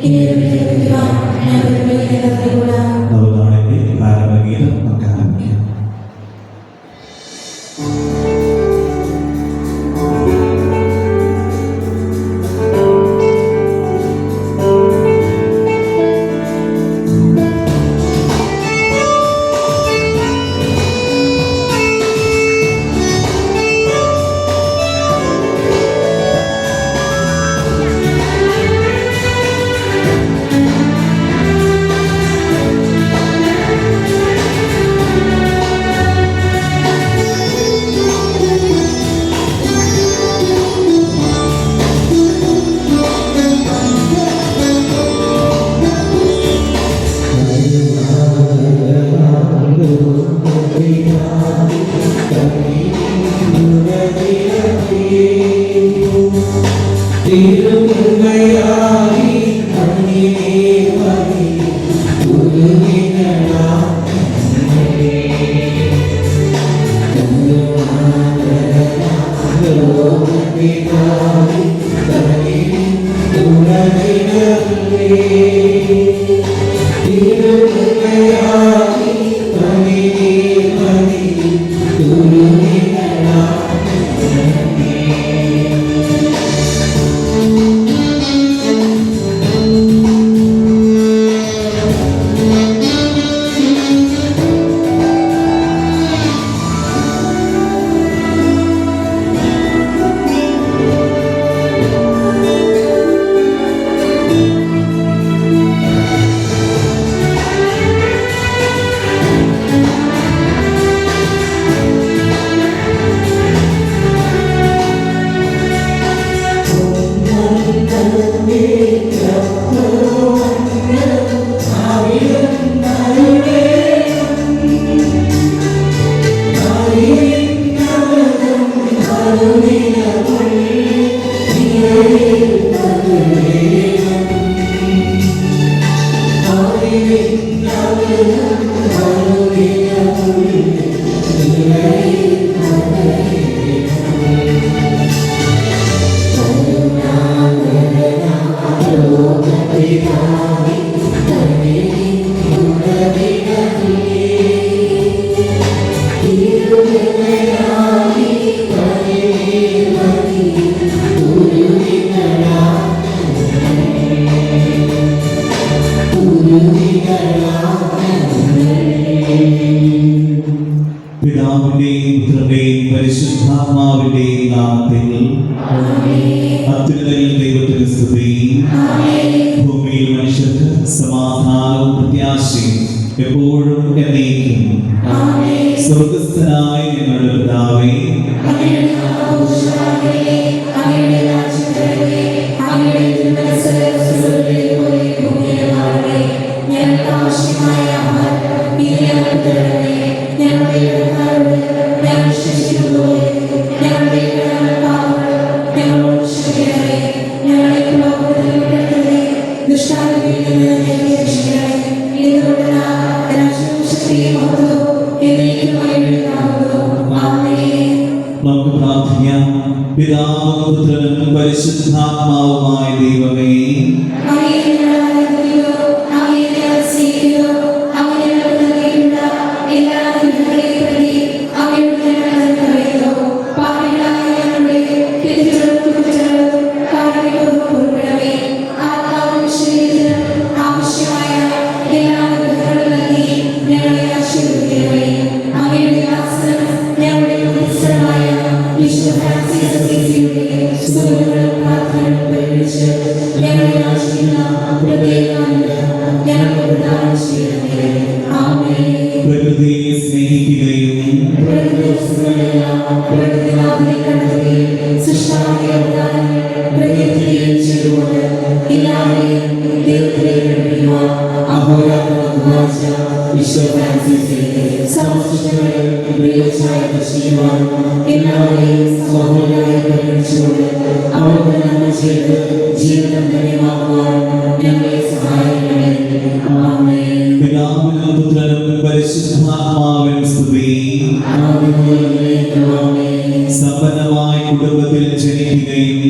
ഇനി പിതാവിന്റെയും പുത്രന്റെയും പരിശുദ്ധാത്മാവിന്റെയും നാമത്തിൽ അത്യുന്നതങ്ങളിൽ ദൈവത്തിന് സ്തുതി. ഭൂമിയിൽ മനുഷ്യർക്ക് സമാധാനവും പ്രത്യാശയും എപ്പോഴും എന്നേക്കും. സ്വർഗ്ഗസ്ഥനായ ഞങ്ങളുടെ പിതാവേ, നമുക്ക് പ്രാർത്ഥിക്കാം. പിതാവും പുത്രനും പരിശുദ്ധാത്മാവുമായ ദൈവമേ, പ്രകൃതിയെ സ്നേഹിക്കുകയും പിതാവിനും പുത്രനും പരിശുദ്ധാത്മാവിനും സ്തുതി. സമ്പന്നമായ കുടുംബത്തിൽ ജനിക്കുകയും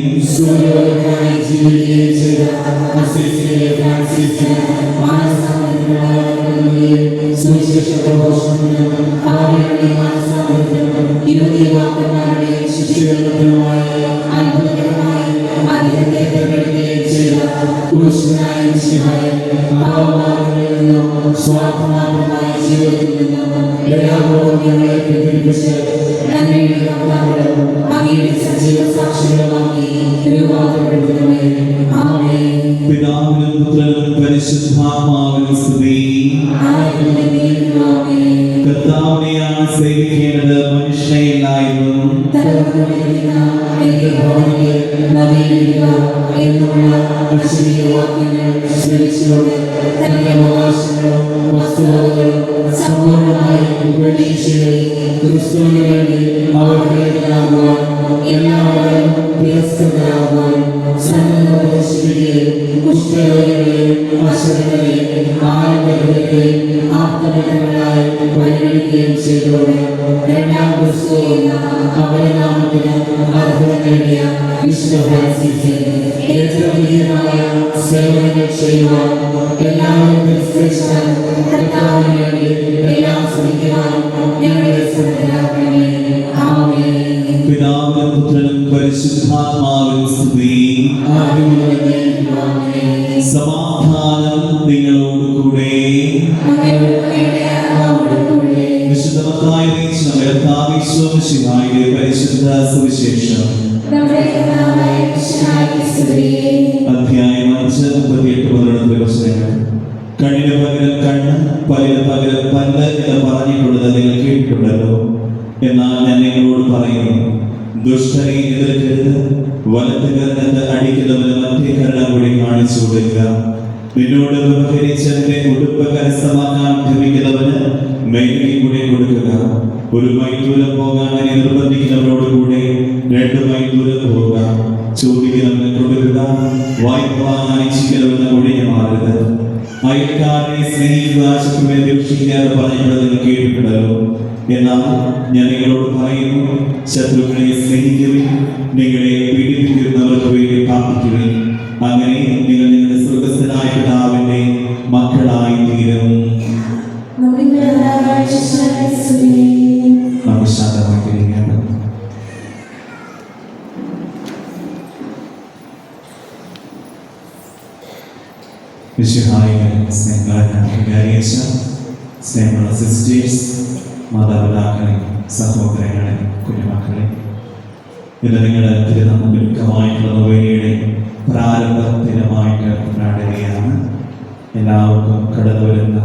പിതാവിനും പുത്രനും പരിശുദ്ധാത്മാവിനും സ്തുതി. കർത്താവിനെയാണ് സേവിക്കേണ്ടത്, മനുഷ്യനെയല്ലായിരുന്നു. എല്ലാവരും കുഷ്ഠരോഗികളെയും അശരണരെയും ആരോഗ്യത്തെയും ആത്മഹത്യകളായി പരിഗണിക്കുകയും ചെയ്തോടെ രണ്ടാം ക്രിസ്തു അവരുടെ നാമത്തിന് അർഹത നേടിയ വിശുദ്ധ ഫ്രാൻസിസ് ഏറ്റവും പ്രിയമായ സേവനങ്ങൾ ചെയ്യുവാൻ എല്ലാവരും പരിശ്രമിച്ചാൽ കർത്താവിന് വേണ്ടി എല്ലാം ശ്രമിക്കുവാൻ ഞങ്ങളെ ശ്രദ്ധയാക്കണമേ. ആമേൻ. പിതാവിനും പുത്രനും പരിശുദ്ധാത്മാവിനും സ്തുതി. സമാധാനം നിങ്ങളോടുകൂടെ. വിശുദ്ധ മത്തായി പരിശുദ്ധ സുവിശേഷം അധ്യായം 5:38 വചനങ്ങൾ. കണ്ണിന് പകരം കണ്ണ്, പല്ലിന് പകരം പല്ല് എന്ന് പറഞ്ഞിട്ടുള്ളത് നിങ്ങൾ കേട്ടിട്ടുണ്ടല്ലോ. എന്നാൽ ഞാൻ നിങ്ങളോട് പറയുന്നു, ദുഷ്ടനെ എതിർക്കരുത്, വലത്ത് കരണത്ത് അടിക്കുന്നവന് മറ്റേ കരണം കൂടി കാണിച്ചു കൊടുക്കുക. നിന്നോട് വ്യവഹരിച്ചതിന്റെ ഉടുപ്പ് കരസ്ഥമാക്കാൻ ശ്രമിക്കുന്നവന് മേഖലയിൽ കൂടെ കൊടുക്കുക. ഒരു മൈൽ ദൂരം പോകാൻ നിർബന്ധിക്കുന്നവരോട് കൂടെ 2 മൈൽ ദൂരം പോവുക. ചോദിക്കുന്നവന് കൊടുക്കുക, വായ്പ വാങ്ങാൻ ഇച്ഛിക്കുന്നവന് ഒഴിഞ്ഞു മാറരുത്. അയൽക്കാരനെ സ്നേഹിക്കുക, ശത്രുവിനെ രക്ഷിക്കാതെ പറഞ്ഞിട്ടുള്ളത് നിങ്ങൾ കേട്ടിട്ടുണ്ടല്ലോ. എന്നാൽ ഞാൻ നിങ്ങളോട് പറയുന്നു, ശത്രുക്കളെ സ്നേഹിക്കുവിൻ, നിങ്ങളെ പീഡിപ്പിക്കുന്നവർക്ക് വേണ്ടി പ്രാർത്ഥിക്കുവിൻ. അങ്ങനെ നിങ്ങൾ നിങ്ങളുടെ സ്വർഗ്ഗസ്ഥനായ പിതാവിന്റെ മക്കളായി തീരും. നമുക്ക് ശാന്തമായി തിരികെയാണ്. സ്നേഹമുള്ള സിസ്റ്റേഴ്സ്, മാതാപിതാക്കളെ, സഹോദരങ്ങളെ, കുഞ്ഞുമക്കളെ, ഇന്ന് നിങ്ങളുടെ തിരുനാമമായിട്ടുള്ള നൊവേനയുടെ പ്രാരംഭ ദിനമായിട്ട് കൊണ്ടാടുകയാണ്. എല്ലാവർക്കും കടന്നു വരുന്ന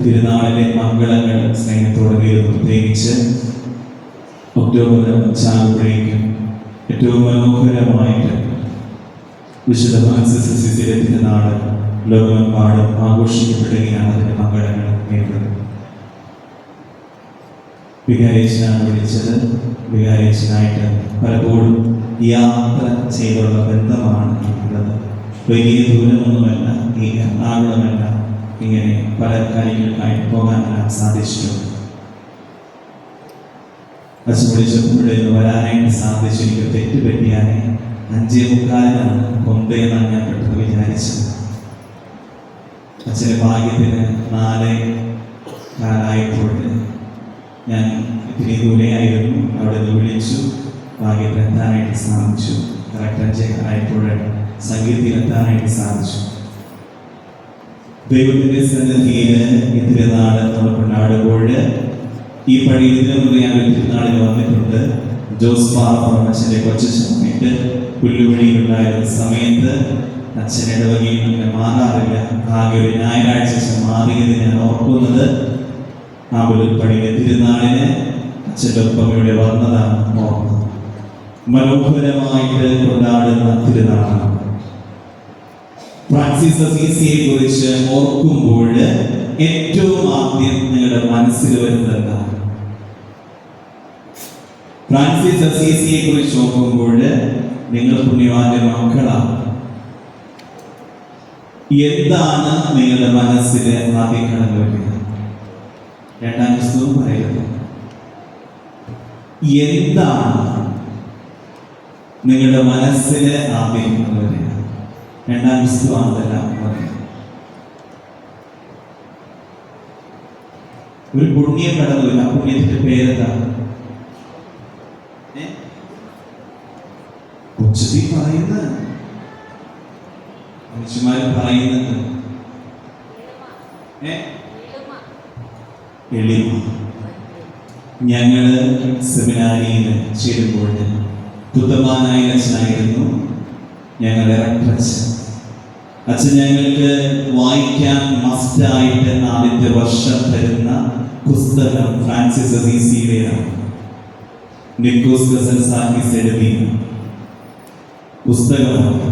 തിരുനാളിലെ മംഗളങ്ങൾ സ്നേഹത്തോടെ നേരുന്നു. പ്രത്യേകിച്ച് ഒക്ടോബർ 5 ഏറ്റവും മനോഹരമായിട്ട് വിശുദ്ധ ഫ്രാൻസിസ് അസീസിയുടെ തിരുനാൾ ലോകമെമ്പാടും ആഘോഷിക്കപ്പെടുകയാണ്. അതിന്റെ മംഗളങ്ങൾ നേരിടുന്നത്. വികാരിയച്ഛനാണ് വിളിച്ചത്. വികാരിയച്ഛനായിട്ട് പലപ്പോഴും യാത്ര ചെയ്തുള്ള ബന്ധമാണ് ഉള്ളത്. വലിയ ദൂരമൊന്നുമല്ല, ഈ എറണാകുളമല്ല, ഇങ്ങനെ പല കാര്യങ്ങൾക്കായി പോകാനെല്ലാം സാധിച്ചിട്ടുണ്ട്. അച്ഛൻ വിളിച്ചപ്പോഴേ വരാനായിട്ട് സാധിച്ചു. എനിക്ക് തെറ്റുപറ്റിയാനെ 5:45 കൊന്തയെന്നാണ് ഞാൻ പെട്ടെന്ന് വിചാരിച്ചത്. അച്ഛൻ്റെ ഭാഗ്യത്തിന് 4:4 ഞാൻ ഇത്തിരി ദൂരെയായിരുന്നു. അവിടെ നിന്ന് വിളിച്ചു. ഭാഗ്യത്തിലെത്താനായിട്ട് സാധിച്ചു. കറക്റ്റ് 5:4 സംഗീതത്തിലെത്താനായിട്ട് സാധിച്ചു. ദൈവത്തിന്റെ സന്നിധിയിൽ ഈ തിരുനാൾ നമ്മൾ കൊണ്ടാടുമ്പോൾ ഈ പഴയ ഇതിനു മുമ്പ് ഞാൻ ഒരു തിരുനാളിൽ വന്നിട്ടുണ്ട്. ജോസ് അച്ഛൻ്റെ കൊച്ചു സമയത്ത് പുല്ലുവഴിയിലുണ്ടായിരുന്ന സമയത്ത് അച്ഛൻ ഇടവകയിൽ നിന്ന് മാറാറില്ല. ആകെ ഒരു ഞായറാഴ്ച മാറിയത് ഞാൻ ഓർക്കുന്നത് ആ പുല്ലുപ്പടിയിലെ തിരുനാളിന് അച്ഛൻ്റെ ഒപ്പം ഇവിടെ വന്നതാണ് ഓർക്കുന്നത്. മനോഹരമായിട്ട് കൊണ്ടാടുന്ന തിരുനാളാണ്. ഫ്രാൻസിസ് അസീസിയെ കുറിച്ച് ഓർക്കുമ്പോൾ ഏറ്റവും ആദ്യം നിങ്ങളുടെ മനസ്സിൽ വരുന്നത് ഫ്രാൻസിസ് അസീസിയെ കുറിച്ച് ഓർക്കുമ്പോൾ നിങ്ങൾ പുണ്യവാന്റെ മക്കളാണ്. എന്താണ് നിങ്ങളുടെ മനസ്സിൽ ആദ്യം കടന്നു വരുന്നത്? രണ്ടാം ക്രിസ്തുവും പറയുന്നത് എന്താണ് നിങ്ങളുടെ മനസ്സിൽ ആദ്യം കടന്നു വരുന്നത്? രണ്ടാം ക്രിസ്തുവാണ് അതെല്ലാം പറയുന്നത്. ഒരു പുണ്യം കടന്നു വരും. ആ പുണ്യത്തിന്റെ പേരെന്താണ്? ഉച്ചത്തിൽ പറയുന്നത്, മനുഷ്യന്മാര് പറയുന്നത് എളിമ. ഞങ്ങള് സെമിനാരിയിൽ ചേരുമ്പോൾ തുത്തമാനായ അച്ഛനായിരുന്നു ഞങ്ങളുടെ റെക്ടറച്ഛൻ. അച്ഛൻ ഞങ്ങൾക്ക് വായിക്കാൻ മസ്റ്റായിട്ട് ആദ്യത്തെ വർഷം തരുന്ന പുസ്തകം ഫ്രാൻസിസ് അസീസിയുടേതാണ്. നിക്കോസ് കസൻസാക്കിസ് എഴുതിയ പുസ്തകമാണ്.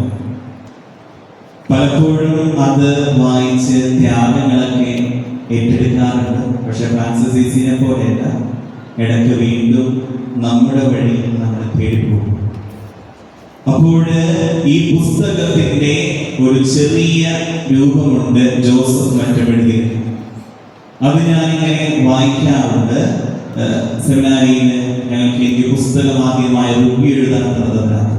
പലപ്പോഴും അത് വായിച്ച് ത്യാഗങ്ങളൊക്കെ ഏറ്റെടുക്കാറുണ്ട്. പക്ഷെ ഫ്രാൻസിസ് അസീസിനെ പോലെയല്ല, ഇടയ്ക്ക് വീണ്ടും നമ്മുടെ വഴി നമ്മൾ തേടിപ്പോകും. അപ്പോൾ ഈ പുസ്തകത്തിന്റെ ഒരു ചെറിയ രൂപമുണ്ട് ജോസഫ് മറ്റും എഴുതി. അത് ഞാനിങ്ങനെ വായിക്കാറുണ്ട്. സെമിനാരിയിൽ ഞങ്ങൾക്ക് എനിക്ക് പുസ്തകം ആദ്യമായി റിവ്യൂ എഴുതാൻ തന്നതാണ്.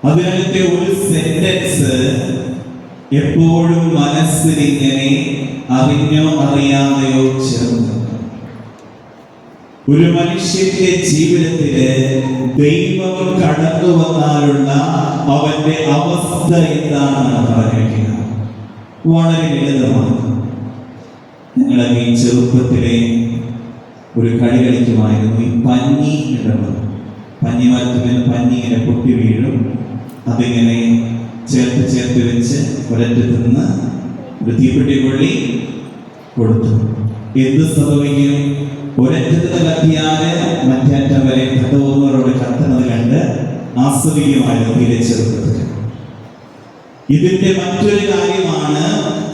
അതിനകത്തെ ഒരു സെന്റൻസ് എപ്പോഴും മനസ്സിലിങ്ങനെ അറിഞ്ഞോ അറിയാതെയോ ചേർന്ന് ഒരു മനുഷ്യന്റെ ജീവിതത്തില് ദൈവം കടന്നു വന്നാലുള്ള അവന്റെ അവസ്ഥ എന്താണെന്ന് പറഞ്ഞിരിക്കുന്നത് വളരെ ലളിതമാണ്. ഞങ്ങളൊക്കെ ഈ ചെറുപ്പത്തിലെ ഒരു കളി കളിക്കുമായിരുന്നു. ഈ പഞ്ഞി ഉണ്ടല്ലോ, പഞ്ഞി മരത്തിൽ നിന്ന് പഞ്ഞി ഇങ്ങനെ പൊട്ടി വീഴും. അതിങ്ങനെ ചേർത്ത് ചേർത്ത് വെച്ച് ഒരറ്റത്ത് നിന്ന് ഒരു തീപ്പെട്ടി കൊള്ളി കൊടുത്തു. എന്ത് സംഭവിക്കും? ഒരറ്റത്ത് കത്തിയാല് മറ്റേ അറ്റം വരെ കത്തുന്നവരോട് കത്തുന്നത് കണ്ട് ആസ്വദിക്കുമായിരുന്നു തീരെ ചെറുപ്പത്തിൽ. ഇതിന്റെ മറ്റൊരു കാര്യമാണ്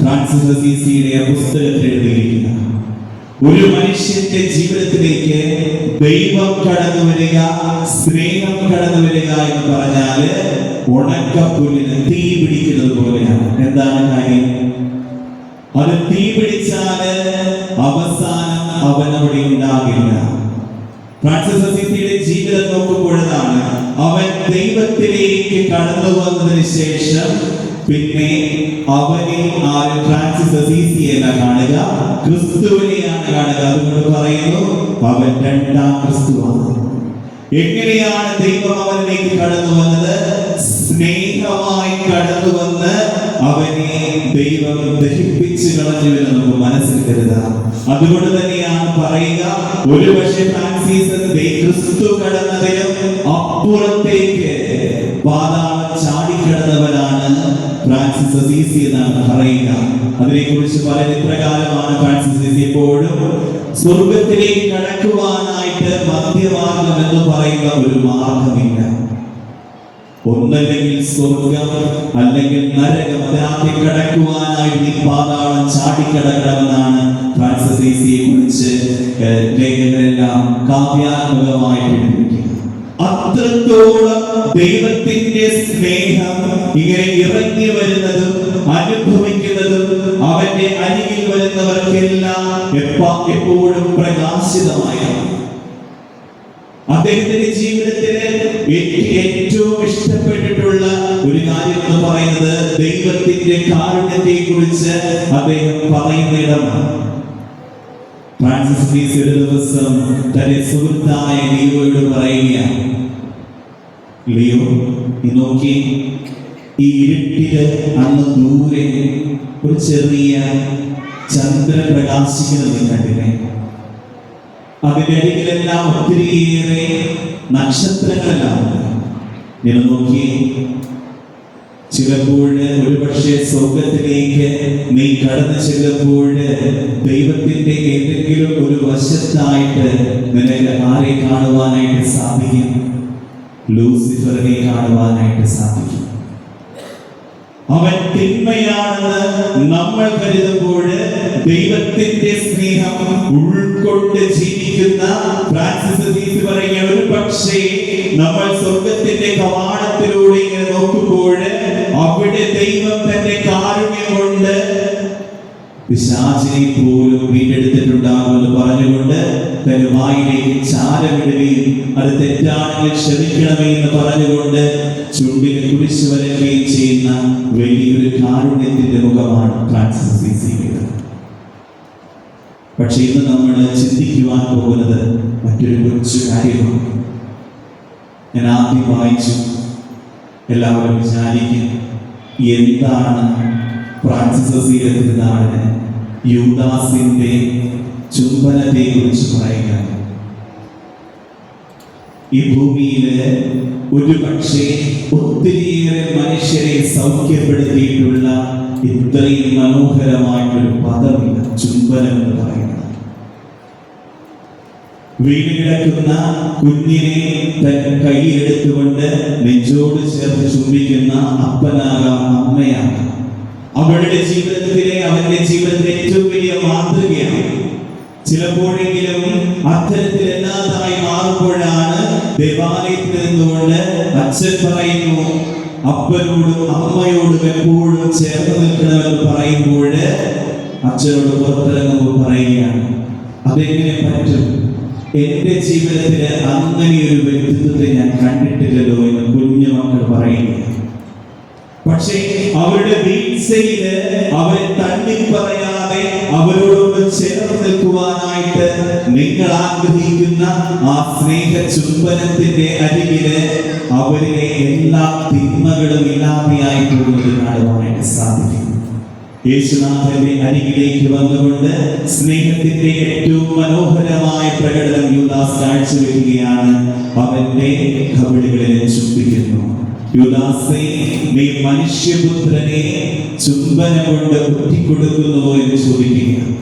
ഫ്രാൻസിസ് അസീസിയുടെ പുസ്തകത്തിൽ എഴുതിയിരിക്കുന്നത്. ഒരു മനുഷ്യന്റെ ജീവിതത്തിലേക്ക് ദൈവം കടന്നു വരിക, സ്നേഹം കടന്നു വരിക എന്ന് പറഞ്ഞാല് ഉണക്കപ്പുല്ലിന് തീ പിടിക്കുന്നത് പോലെയാണ്. എന്താണ് കാര്യം? അത് തീ പിടിച്ചാല് അവസാനം അവനവിടെ ഉണ്ടാകില്ല. ഫ്രാൻസിസ് അസീസിയുടെ ജീവിതം നോക്കുമ്പോഴാണ് അവൻ ദൈവത്തിലേക്ക് കടന്നു വന്നതിന് ശേഷം പിന്നെ അവനെ ആരും ഫ്രാൻസിസ് അസീസിയല്ല കാണുക, ക്രിസ്തുവിനെയാണ് കാണുക. അതുകൊണ്ട് പറയുന്നു അവൻ രണ്ടാം ക്രിസ്തുവാണ്. എങ്ങനെയാണ് ദൈവം അവനിലേക്ക് കടന്നു വന്നത്? സ്നേഹമായി കടന്നു വന്ന് അവനെ ദൈവം ദഹിപ്പിച്ചു കളഞ്ഞുവെന്ന് നമുക്ക് മനസ്സിൽ കരുതാം. അതുകൊണ്ട് തന്നെയാണ് പറയുക, ഒരു പക്ഷേ ഫ്രാൻസിസ് ക്രിസ്തു കടന്നതിനും അപ്പുറത്തേക്ക് പാതാളം ചാടിക്കടന്നവനാണ് ഫ്രാൻസിസ് അസീസി എന്നാണ് പറയുക. അതിനെക്കുറിച്ച് പറയുന്ന ഇപ്രകാരമാണ്: ഫ്രാൻസിസ് അസീസി എപ്പോഴും സ്വർഗത്തിലേക്ക് കടക്കുവാനായിട്ട് മധ്യമാർഗം എന്ന് പറയുന്ന ഒരു മാർഗമില്ല. ഒന്നല്ലെങ്കിൽ സ്വർഗം അല്ലെങ്കിൽ നരകം. അതിനകത്ത് കടക്കുവാനായിട്ട് ഈ പാതാളം ചാടിക്കടക്കണമെന്നാണ് ഫ്രാൻസിസ് അസീസിയെ കുറിച്ച് ലേഖകരെല്ലാം കാവ്യാത്മകമായിട്ട് എഴുതിയിരിക്കുന്നത്. അത്രത്തോളം ദൈവത്തിന്റെ സ്നേഹം ഇങ്ങനെ ഇറങ്ങി വരുന്നതും അനുഭവിക്കുന്നതും അവന്റെ അരികിൽ വരുന്നവർക്കെല്ലാം എപ്പോഴും പ്രകാശിതമായിരുന്നു. അദ്ദേഹത്തിന്റെ ജീവിതത്തില് ഏറ്റവും ഇഷ്ടപ്പെട്ടിട്ടുള്ള ഒരു കാര്യം എന്ന് പറയുന്നത് ദൈവത്തിന്റെ കാരുണ്യത്തെ കുറിച്ച് അദ്ദേഹം പറയുന്ന ഇടമാണ്. ഫ്രാൻസിസ് അസീസി ഒരു ദിവസം തന്റെ സുഹൃത്തായ ലിയോയോട് പറയുകയാണ്: ലിയോ, നീ നോക്കി, ഈ ഇരുട്ടില് അന്ന് ദൂരെ ഒരു ചെറിയ ചന്ദ്രൻ പ്രകാശിക്കുന്നത് കണ്ടില്ലേ? അതിന്റെ അരികിലെല്ലാം ഒത്തിരിയേറെ നക്ഷത്രങ്ങളെല്ലാം ഉണ്ട്. നിങ്ങൾ നോക്കി, ചിലപ്പോൾ ഒരുപക്ഷെ സ്വർഗത്തിലേക്ക് നീ കടന്നു ചെല്ലുമ്പോൾ ദൈവത്തിന്റെ ഏതെങ്കിലും ഒരു വശത്തായിട്ട് നിനക്ക് ആരെ കാണുവാനായിട്ട് സാധിക്കും? ലൂസിഫറിനെ കാണുവാനായിട്ട് സാധിക്കും. അവൻ തിന്മയാണെന്ന് നമ്മൾ കരുതുമ്പോൾ ദൈവത്തിന്റെ സ്നേഹം ഉൾക്കൊണ്ട് ജീവിക്കുന്ന ഫ്രാൻസിസ് അസീസി പറയുക, ഒരു പക്ഷേ നമ്മൾ സ്വർഗത്തിന്റെ കവാടത്തിലൂടെ ഇങ്ങനെ നോക്കുമ്പോൾ അവിടെ ദൈവം തന്റെ കാരുണ്യം കൊണ്ട് പിശാചിനെ പോലും വീണ്ടെടുത്തിട്ടുണ്ടാകുമെന്ന് പറഞ്ഞുകൊണ്ട് തന്റെ വായിലേക്ക് ചാരമിടുകയും അത് തെറ്റാണെങ്കിൽ ക്ഷമിക്കണമേ എന്ന് പറഞ്ഞുകൊണ്ട് ചുണ്ടിൽ കുരിശ് വരയ്ക്കുകയും ചെയ്യുന്ന വലിയൊരു കാരുണ്യത്തിന്റെ മുഖമാണ് ഫ്രാൻസിസ് അസീസിയുടേത്. പക്ഷെ ഇന്ന് നമ്മൾ ചിന്തിക്കുവാൻ പോകുന്നത് മറ്റൊരു കൊച്ചു കാര്യമാണ്. ഞാൻ ആദ്യം വായിച്ചു, എല്ലാവരും വിചാരിക്കും എന്താണ് ഫ്രാൻസിസ് അസീസിയുടെ തിരുനാളിന് യൂദാസിന്റെ ചുംബനത്തെ കുറിച്ച് പറയുക. ഈ ഭൂമിയില് ഒരു പക്ഷേ ഒത്തിരിയേറെ മനുഷ്യരെ സൗഖ്യപ്പെടുത്തിയിട്ടുള്ള ഇത്രയും മനോഹരമായിട്ടൊരു പദമില്ല, ചുംബനം എന്ന് പറയുന്നത്. വീട് കിടക്കുന്ന കുഞ്ഞിനെ തന്റെ കയ്യിലെടുത്തുകൊണ്ട് നെഞ്ചോട് ചേർത്ത് ചുംബിക്കുന്ന അപ്പനാകാം, അമ്മയാകാം. അവളുടെ ജീവിതത്തിലെ അവന്റെ ജീവിതത്തിലെ ഏറ്റവും വലിയ മാതൃകയാണ്. ചിലപ്പോഴെങ്കിലും അത്തരത്തിലല്ലാതായി മാറുമ്പോഴാണ് ദേവാലയത്തിൽ നിന്നുകൊണ്ട് അച്ഛൻ പറയുന്നു, അപ്പനോടും അമ്മയോടും എപ്പോഴും ചേർന്ന് നിൽക്കണമെന്ന് പറയുമ്പോൾ അച്ഛനോട് പുറത്തിറങ്ങുമ്പോൾ പറയുകയാണ്, അതെങ്ങനെ പറ്റും? എന്റെ ജീവിതത്തിൽ അങ്ങനെ ഒരു വ്യക്തിത്വത്തെ ഞാൻ കണ്ടിട്ടില്ലല്ലോ എന്ന് കുഞ്ഞു മക്കൾ പറയുകയാണ്. പക്ഷേ അവരുടെ വീഴ്ചയില് അവരെ തള്ളിപ്പറയാതെ അവരോടൊന്ന് ചേർന്ന് നിൽക്കുവാനായിട്ട് നിങ്ങൾ ആഗ്രഹിക്കുന്ന ആ സ്നേഹ ചുംബനത്തിന്റെ അരികില് അവരിലെ എല്ലാ തിന്മകളും ഇല്ലാതെയായി പോകുന്നത് കാണുവാനായിട്ട് സാധിക്കും. യേശുനാഥന്റെ അരികിലേക്ക് വന്നുകൊണ്ട് സ്നേഹത്തിന്റെ ഏറ്റവും മനോഹരമായ പ്രകടനം യൂദാസ് കാഴ്ചവെക്കുകയാണ്. അവന്റെ കവിളുകളിൽ ചുംബിക്കുന്നു. യൂദാസേ, നീ മനുഷ്യപുത്രനെ ചുംബനം കൊണ്ട് ഒറ്റിക്കൊടുക്കുന്നുവോ എന്ന് ചോദിക്കുകയാണ്.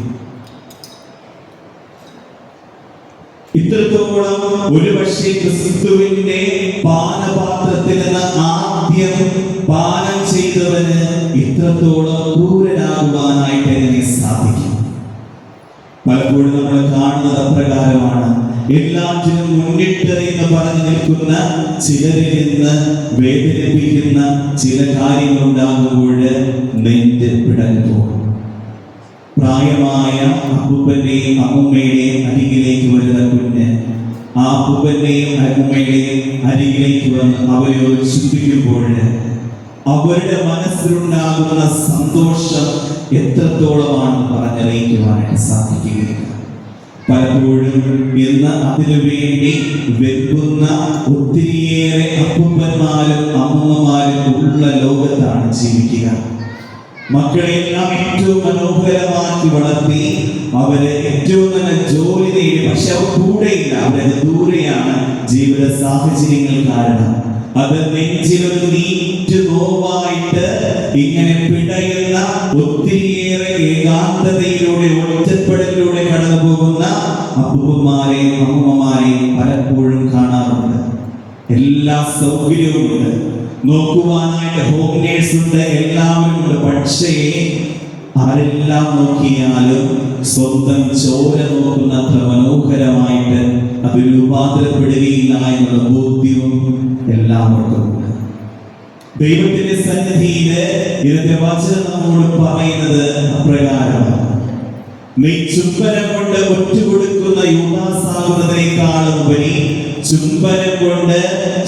ഇത്രത്തോളം ഒരുപക്ഷെ ക്രിസ്തുവിന്റെ പാനപാത്രത്തിൽ നിന്ന് ആദ്യം പാനം ചെയ്തവന് ഇത്രത്തോളം ക്രൂരനാകുവാനായിട്ട് എങ്ങനെ സാധിക്കും? പലപ്പോഴും നമ്മൾ കാണുന്നത് അപ്രകാരമാണ്. എല്ലാറ്റിനും മുന്നിട്ട് എന്ന് പറഞ്ഞു നിൽക്കുന്ന ചിലരിൽ നിന്ന് വേദനിപ്പിക്കുന്ന ചില കാര്യങ്ങളുണ്ടാകുമ്പോൾ നെഞ്ച് പിടഞ്ഞു. പ്രായമായ അപ്പൂപ്പന്റെയും അമ്മൂമ്മയുടെയും അരികിലേക്ക് വരുന്ന കുഞ്ഞ് ആ അപ്പൂപ്പന്റെയും അമ്മൂമ്മയുടെയും അരികിലേക്ക് വന്ന് അവരോട് ചിന്തിക്കുമ്പോൾ അവരുടെ മനസ്സിലുണ്ടാകുന്ന സന്തോഷം എത്രത്തോളമാണ് പറഞ്ഞറിയിക്കുവാനായിട്ട് സാധിക്കുകയില്ല. പലപ്പോഴും ഇന്ന് അതിനുവേണ്ടി വെറുക്കുന്ന ഒത്തിരിയേറെ അപ്പൂപ്പന്മാരും അമ്മൂമ്മമാരും ഉള്ള ലോകത്താണ് ജീവിക്കുക. മക്കളെല്ലാം ഏറ്റവും മനോഹരമാക്കി വളർത്തി അവര് ഏറ്റവും നല്ല ജോലി നേടി, പക്ഷെ അവർ കൂടെയില്ല, അവരത് ദൂരെയാണ്. ജീവിത സാഹചര്യങ്ങൾ കാരണം അത് നെഞ്ചിലൊരു നീറ്റ് നോവായിട്ട് ഇങ്ങനെ പിടയുന്ന ഒത്തിരിയേറെ ഏകാന്തതയിലൂടെ ഒറ്റപ്പെടലിലൂടെ കടന്നു പോകുന്ന അപ്പൂപ്പന്മാരെയും അമ്മൂമ്മമാരെയും പലപ്പോഴും കാണാറുണ്ട്. എല്ലാ സൗകര്യവുമുണ്ട്, നോക്കുവാനായിട്ട് ഹോം നേഴ്സ് ഉണ്ട്, എല്ലാവരും ഉണ്ട്. പക്ഷേ ആരെല്ലാം നോക്കിയാലും സ്വന്തം ചോര നോക്കുന്നത്ര മനോഹരമായിട്ട് അത് രൂപാന്തരപ്പെടുകയില്ല എന്നുള്ള ബോധ്യവും എല്ലാവർക്കും ഉണ്ട്. ദൈവത്തിന്റെ സന്നിധിയില് ഇതിന്റെ വചനം നമ്മോട് പറയുന്നത് അപ്രകാരമാണ്. നീ ചുംബനം കൊണ്ട് ഒറ്റുകൊടുക്കുന്ന യൂദാസാകുന്നതിനേക്കാളും ഉപരി ചുംബനം കൊണ്ട്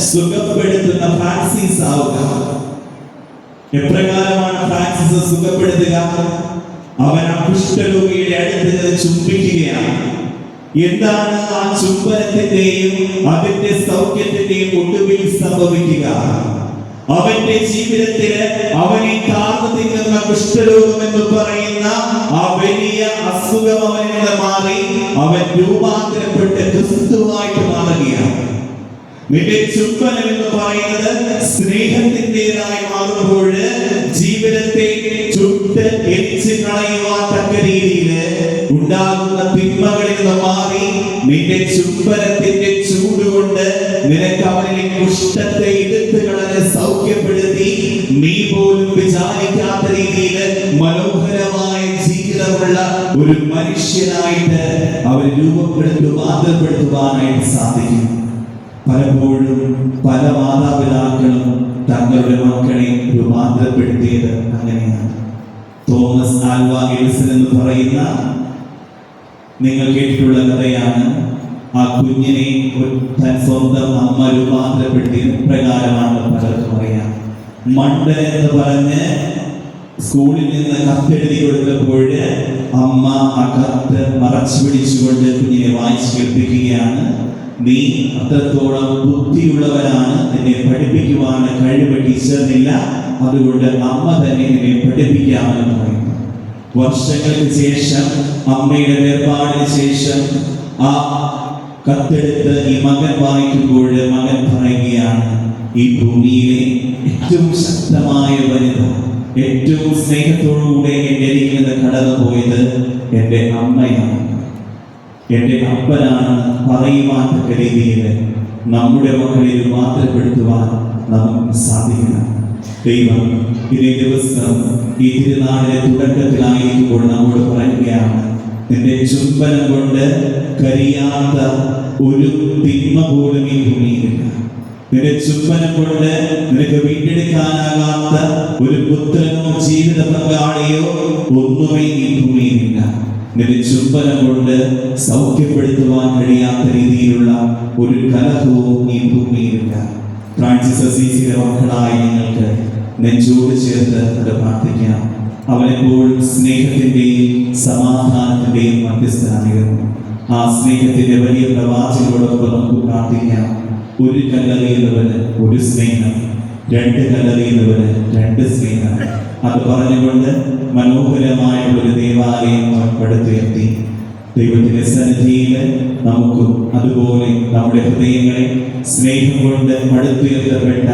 സുഖപ്പെടുത്തുന്ന ഫ്രാൻസിസ് ആവുക. എപ്രകാരമാണ് ഫ്രാൻസിസ് സുഖപ്പെടുത്തുക? അവൻ ആ കുഷ്ഠരോഗിയുടെ അടുത്ത് നിന്ന് ചുംബിക്കുകയാണ്. എന്താണ് ആ ചുംബനത്തിന്റെയും അതിന്റെ സൗഖ്യത്തിന്റെയും ഒടുവിൽ സംഭവിക്കുക? അവന്റെ ജീവിതത്തില് അവനെ കാർന്നു തിന്നുന്ന കുഷ്ഠരോഗം എന്ന് പറയുന്ന ആ വലിയ അസുഖം അവനിൽ നിന്ന് മാറി അവൻ രൂപാന്തരപ്പെട്ട് ക്രിസ്തുവായിട്ട് മാറുകയാണ്. നിന്റെ ചുംബനം എന്ന് പറയുന്നത് സ്നേഹത്തിൻ്റെതായി മാറുമ്പോൾ ജീവിതത്തെ ചുട്ട് എരിച്ച് കളയുവാൻ തക്ക രീതിയിൽ ഉണ്ടാകുന്ന തിന്മകളിൽ നിന്ന് മാറി നിന്റെ ചുംബനത്തിന്റെ ചൂടുകൊണ്ട് നിനക്ക് അവനിലെ കുഷ്ഠത്തെ എടുത്തു കളഞ്ഞ് സൗഖ്യപ്പെടുത്തി നീ പോലും വിചാരിക്കാത്ത രീതിയിൽ മനോഹരമായ ജീവിതമുള്ള ഒരു മനുഷ്യനായിട്ട് അവർ രൂപപ്പെടുത്തുവാനായിട്ട് സാധിക്കും. പലപ്പോഴും പല മാതാപിതാക്കളും തങ്ങളുടെ മക്കളെ രൂപാന്തരപ്പെടുത്തിയത് അങ്ങനെയാണ്. തോമസ് ആൽവാ എഡിസൺ എന്ന് പറയുന്ന, നിങ്ങൾ കേട്ടിട്ടുള്ള കഥയാണ്. ആ കുഞ്ഞിനെ തൻ സ്വന്തം അമ്മ രൂപാന്തരപ്പെടുത്തിയ പ്രകാരമാണ് പലർക്കും അറിയാം. മണ്ടൻ എന്ന് പറഞ്ഞ് സ്കൂളിൽ നിന്ന് കത്തെഴുതി കൊടുത്തപ്പോൾ അമ്മ ആ കത്ത് മറച്ചു പിടിച്ചുകൊണ്ട് കുഞ്ഞിനെ വായിച്ചു കേൾപ്പിക്കുകയാണ്. നീ അത്രത്തോളം ബുദ്ധിയുള്ളവരാണ്, നിന്നെ പഠിപ്പിക്കുവാനുള്ള കഴിവ് ടീച്ചറിനില്ല, അതുകൊണ്ട് അമ്മ തന്നെ നിന്നെ പഠിപ്പിക്കാമെന്ന് പറയുന്നു. വർഷങ്ങൾക്ക് ശേഷം അമ്മയുടെ വേർപാടിന് ശേഷം ആ കത്തെടുത്ത് ഈ മകൻ വായിക്കുമ്പോൾ മകൻ പറയുകയാണ്, ഈ ഭൂമിയിലെ ഏറ്റവും ശക്തമായ വനിത, ഏറ്റവും സ്നേഹത്തോടുകൂടെ എൻ്റെ അരികിൽ നിന്ന് കടന്നു പോയത് എൻ്റെ അമ്മയാണ്, എൻ്റെ അപ്പനാണ് പറയുവാൻ തക്ക രീതിയിൽ നമ്മുടെ മക്കളെ രൂപാന്തരപ്പെടുത്തുവാൻ നമുക്ക് സാധിക്കണം. ദൈവം ഇതേ ദിവസം ഈ തിരുനാളിലെ തുടക്കത്തിലായിരിക്കുമ്പോൾ നമ്മോട് പറയുകയാണ്, നിന്റെ ചുംബനം കൊണ്ട് കരിയാത്ത ഒരു തിന്മ പോലും ഈ ഭൂമിയിലില്ല. നിന്റെ ചുംബനം കൊണ്ട് നിനക്ക് വീണ്ടെടുക്കാനാകാത്ത ഒരു പുത്രനോ ജീവിത പങ്കാളിയോ ഒന്നുമേ ഈ ഭൂമിയിലില്ല. നിന്റെ ചുംബനം കൊണ്ട് സൗഖ്യപ്പെടുത്തുവാൻ കഴിയാത്ത രീതിയിലുള്ള ഒരു കലഹവും ഈ ഭൂമിയിലില്ല. ഫ്രാൻസിസ് അസീസിയുടെ മക്കളായ നിങ്ങൾക്ക് നെഞ്ചോട് ചേർത്ത് അത് പ്രാർത്ഥിക്കാം. അവനെപ്പോഴും സ്നേഹത്തിന്റെയും സമാധാനത്തിന്റെയും മധ്യസ്ഥനായിരുന്നു. ആ സ്നേഹത്തിന്റെ വലിയ പ്രവാചകരോടൊപ്പം നമുക്ക് പ്രാർത്ഥിക്കാം. ഒരു കല്ലെറിയുന്നവന് ഒരു സ്നേഹം, രണ്ട് കല്ലെറിയുന്നവന് രണ്ട് സ്നേഹം. അത് പറഞ്ഞുകൊണ്ട് മനോഹരമായ ഒരു ദേവാലയം അവൻ പടുത്തുയർത്തി. ദൈവത്തിന്റെ സന്നിധിയിൽ നമുക്കും അതുപോലെ നമ്മുടെ ഹൃദയങ്ങളെ സ്നേഹം കൊണ്ട് പടുത്തുയർത്തപ്പെട്ട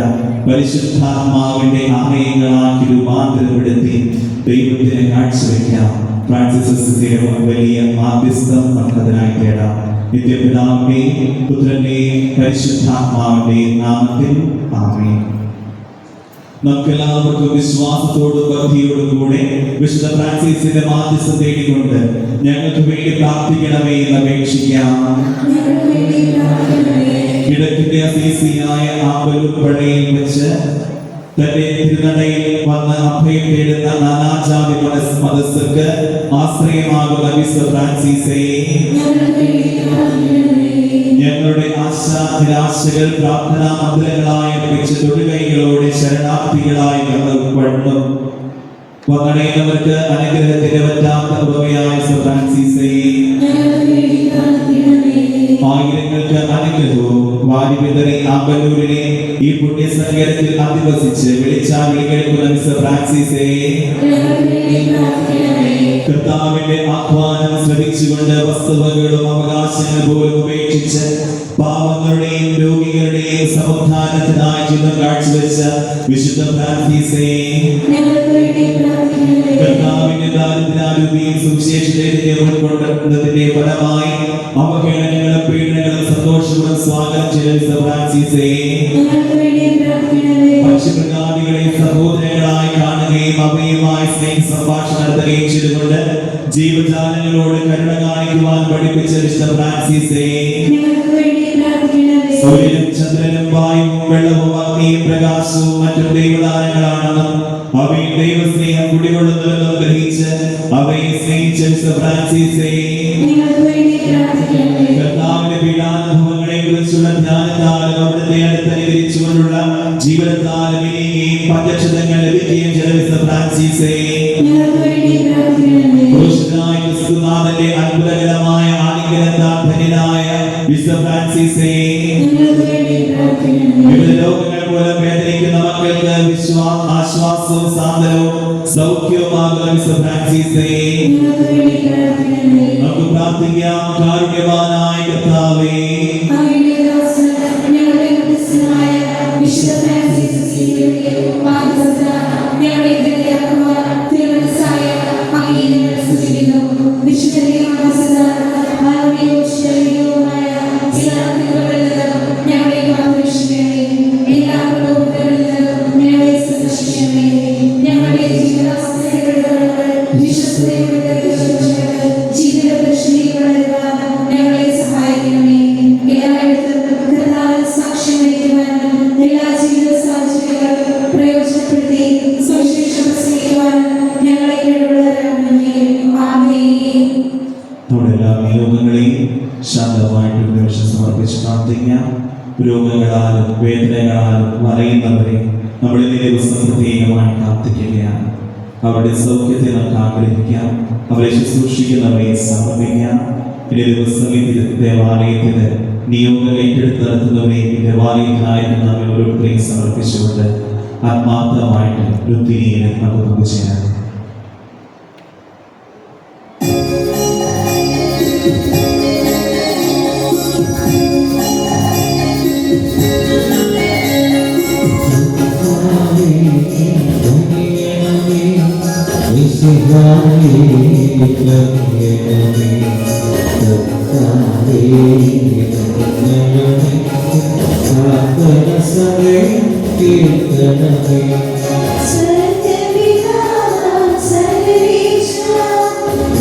പരിശുദ്ധാത്മാവിന്റെ ആലയങ്ങളാക്കി രൂപാന്തരപ്പെടുത്തി ദൈവത്തിന് കാഴ്ചവെക്കാം. ഫ്രാൻസിസ് അസീസിയുടെ വലിയ മാധ്യസ്ഥം നമുക്കതിനായി തേടാം. നിത്യപിതാവിന്റെയും പുത്രന്റെയും പരിശുദ്ധാത്മാവിന്റെയും നാമത്തിൽ ആമേൻ. നമുക്കെല്ലാവർക്കും വിശ്വാസത്തോടും ഭക്തിയോടും കൂടെ വിശുദ്ധ ഫ്രാൻസിസിന്റെ മാധ്യസ്ഥം തേടിക്കൊണ്ട് ഞങ്ങൾക്ക് വേണ്ടി പ്രാർത്ഥിക്കണമേ എന്ന് അപേക്ഷിക്കാം. കിഴക്കിന്റെ അസീസിയായ ആമ്പലുപ്പടയിൽ വെച്ച് തന്റെ തിരുനടയിൽ വന്ന് അഭയം തേടുന്ന നാനാജാതി മതസ്ഥർക്ക് ആശ്രയമാകുന്ന വിശുദ്ധ ഫ്രാൻസിസയെ ഞങ്ങളുടെ ആശാനിരാശകൾ പ്രാർത്ഥനാ മന്ത്രങ്ങളായി അർപ്പിച്ച് തൊടുകൈകളോടെ ശരണാർത്ഥികളായി വന്നടയുന്നവർക്ക് അനുഗ്രഹത്തിന്റെ പറ്റാത്ത ഉപമയായ ഫ്രാൻസിസയെ ആയിരങ്ങൾക്ക് അനുഗ്രഹവും വാരിവിതറി ആമ്പല്ലൂരിനെ ഈ പുണ്യസങ്കേതത്തിൽ അധിവസിച്ച് വിളിച്ചാൽ വിളിക്കേൾക്കുന്ന മിസ്റ്റർ ഫ്രാൻസിസയെ കർത്താവിന്റെ ആഹ്വാനം ശ്രമിച്ചുകൊണ്ട് വസ്തുവകകളും അവകാശങ്ങൾ പോലും ഉപേക്ഷിച്ച് പാവങ്ങളുടെയും രോഗികളുടെയും സമുദ്ധാനത്തിനായി ജീവിതം കാഴ്ചവെച്ച വിശുദ്ധ ഫ്രാൻസിസയെ കർത്താവിന്റെ ദാരിദ്ര്യാരൂപിയും സുവിശേഷത്തെ ഉൾക്കൊണ്ടതിന്റെ ഫലമായി അവഹേളനങ്ങളും പീഡനങ്ങളും സന്തോഷവും സ്വാഗതം ചെയ്ത ഫ്രാൻസിസയെ പക്ഷിമൃഗാദികളെ സഹോദരങ്ങളായി കാണുകയും അവയുമായി സ്നേഹ സംഭാഷണം നടത്തുകയും ചെയ്തുകൊണ്ട് ജീവജാലങ്ങളോട് കരുണ കാണിക്കുവാൻ പഠിപ്പിച്ച വിശുദ്ധ ഫ്രാൻസിസയെ സൂര്യനും ചന്ദ്രനും വായുവും വെള്ളവും അഗ്നിയും പ്രകാശവും മറ്റും ദൈവദാനങ്ങളാണെന്നും അവയിൽ ദൈവസ്നേഹം കുടികൊള്ളുന്നുവെന്നും ഗ്രഹിച്ച് അവയെ സ്നേഹിച്ച വിശുദ്ധ ഫ്രാൻസിസയെ കർത്താവിന്റെ പീഡാനുഭവങ്ങളെ കുറിച്ചുള്ള ജ്ഞാനത്താലും അവിടുത്തെ അടുത്തനുകരിച്ചുകൊണ്ടുള്ള ജീവിതത്താലും ഇനിയും പഞ്ചക്ഷതങ്ങൾ ലഭിക്കുകയും ചെയ്ത വിശുദ്ധ ഫ്രാൻസിസയെ ക്രിസ്തുനാഥന്റെ അത്ഭുതകരമായ ആലിംഗനത്താൽ ധന്യനായ വിശുദ്ധ ഫ്രാൻസിസയെ വിവിധ രോഗങ്ങൾ മൂലം വേദനിക്കുന്ന മക്കൾക്ക് ആശ്വാസവും സാന്ത്വനവും സൗഖ്യവുമാകുന്ന വിശുദ്ധ ഫ്രാൻസിസയെ നമുക്ക് പ്രാർത്ഥിക്കാം. കാരുണ്യവാനായ കർത്താവേ, രോഗങ്ങളാലും വേദനകളാലും വലയുന്നവരെ നമ്മുടെ ദിവസം പ്രത്യേകമായി പ്രാർത്ഥിക്കുകയാണ്. അവരുടെ സൗഖ്യത്തെ നമുക്ക് ആഗ്രഹിക്കാം. അവരെ ശുശ്രൂഷിക്കുന്നവരെ സമർപ്പിക്കാം. ഇനി ദിവസം ദേവാലയത്തിന് നിയോഗങ്ങൾ ഏറ്റെടുത്ത് നടത്തുന്നവരെ ദേവാലയത്തിനായിട്ട് നമ്മൾ ഓരോരുത്തരെയും സമർപ്പിച്ചുകൊണ്ട് ആത്മാർത്ഥമായിട്ട് രുദ്ധിനിയെ നമുക്ക് പങ്കുചേരാം.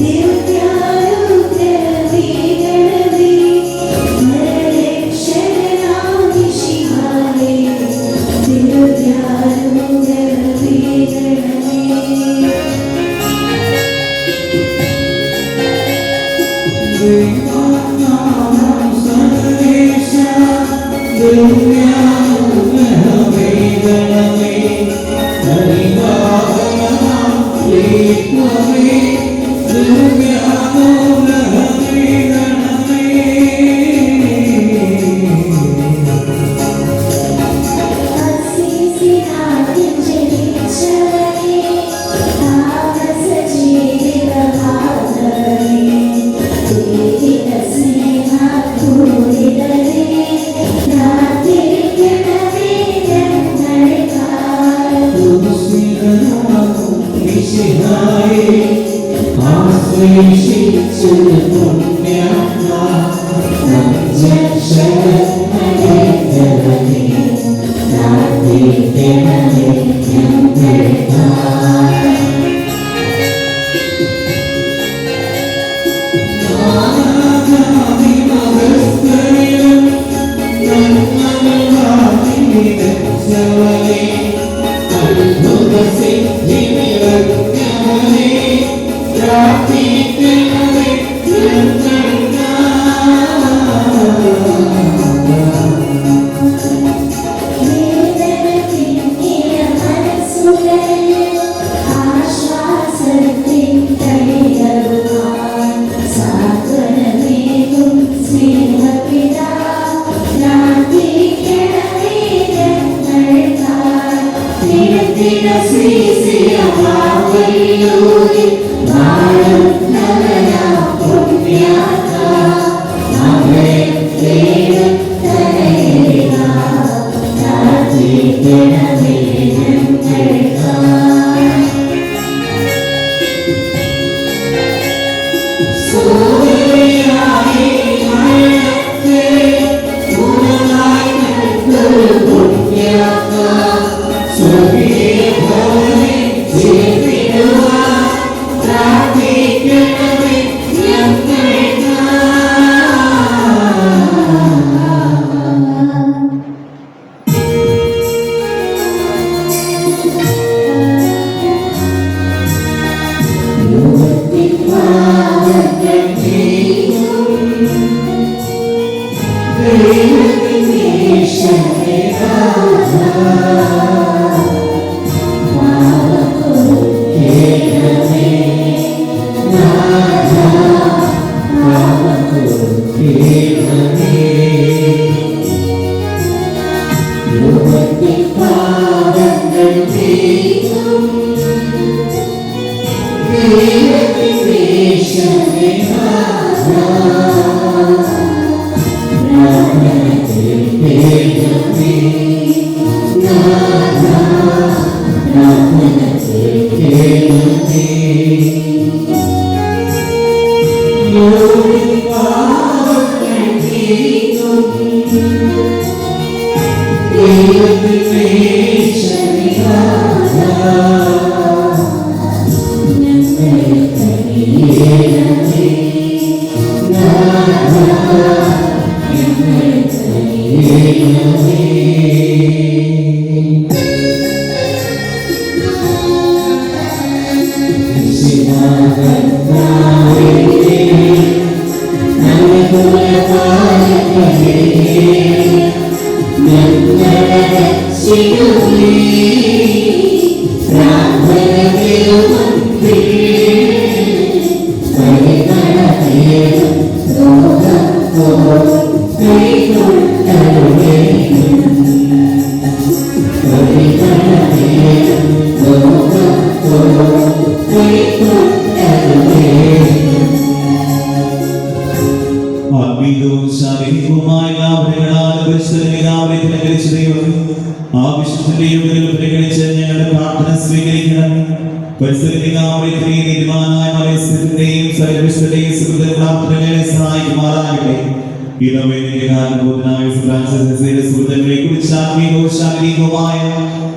Dev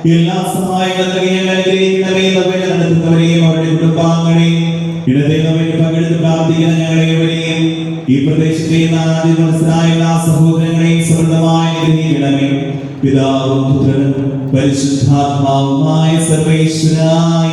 എല്ലാ സഹായങ്ങളെയും നടത്തുന്നവരെയും അവരുടെ കുടുംബാംഗങ്ങളെയും പങ്കെടുത്ത് പ്രാർത്ഥിക്കുന്ന ഞങ്ങളെവരെയും ഈ പ്രദേശത്തെ മനസ്സിലായ എല്ലാ സഹോദരങ്ങളെയും സമൃദ്ധമായി അനുഗ്രഹിക്കണമേ. പിതാവും പുത്രനും പരിശുദ്ധാത്മാവുമായ സർവേശ്വരായ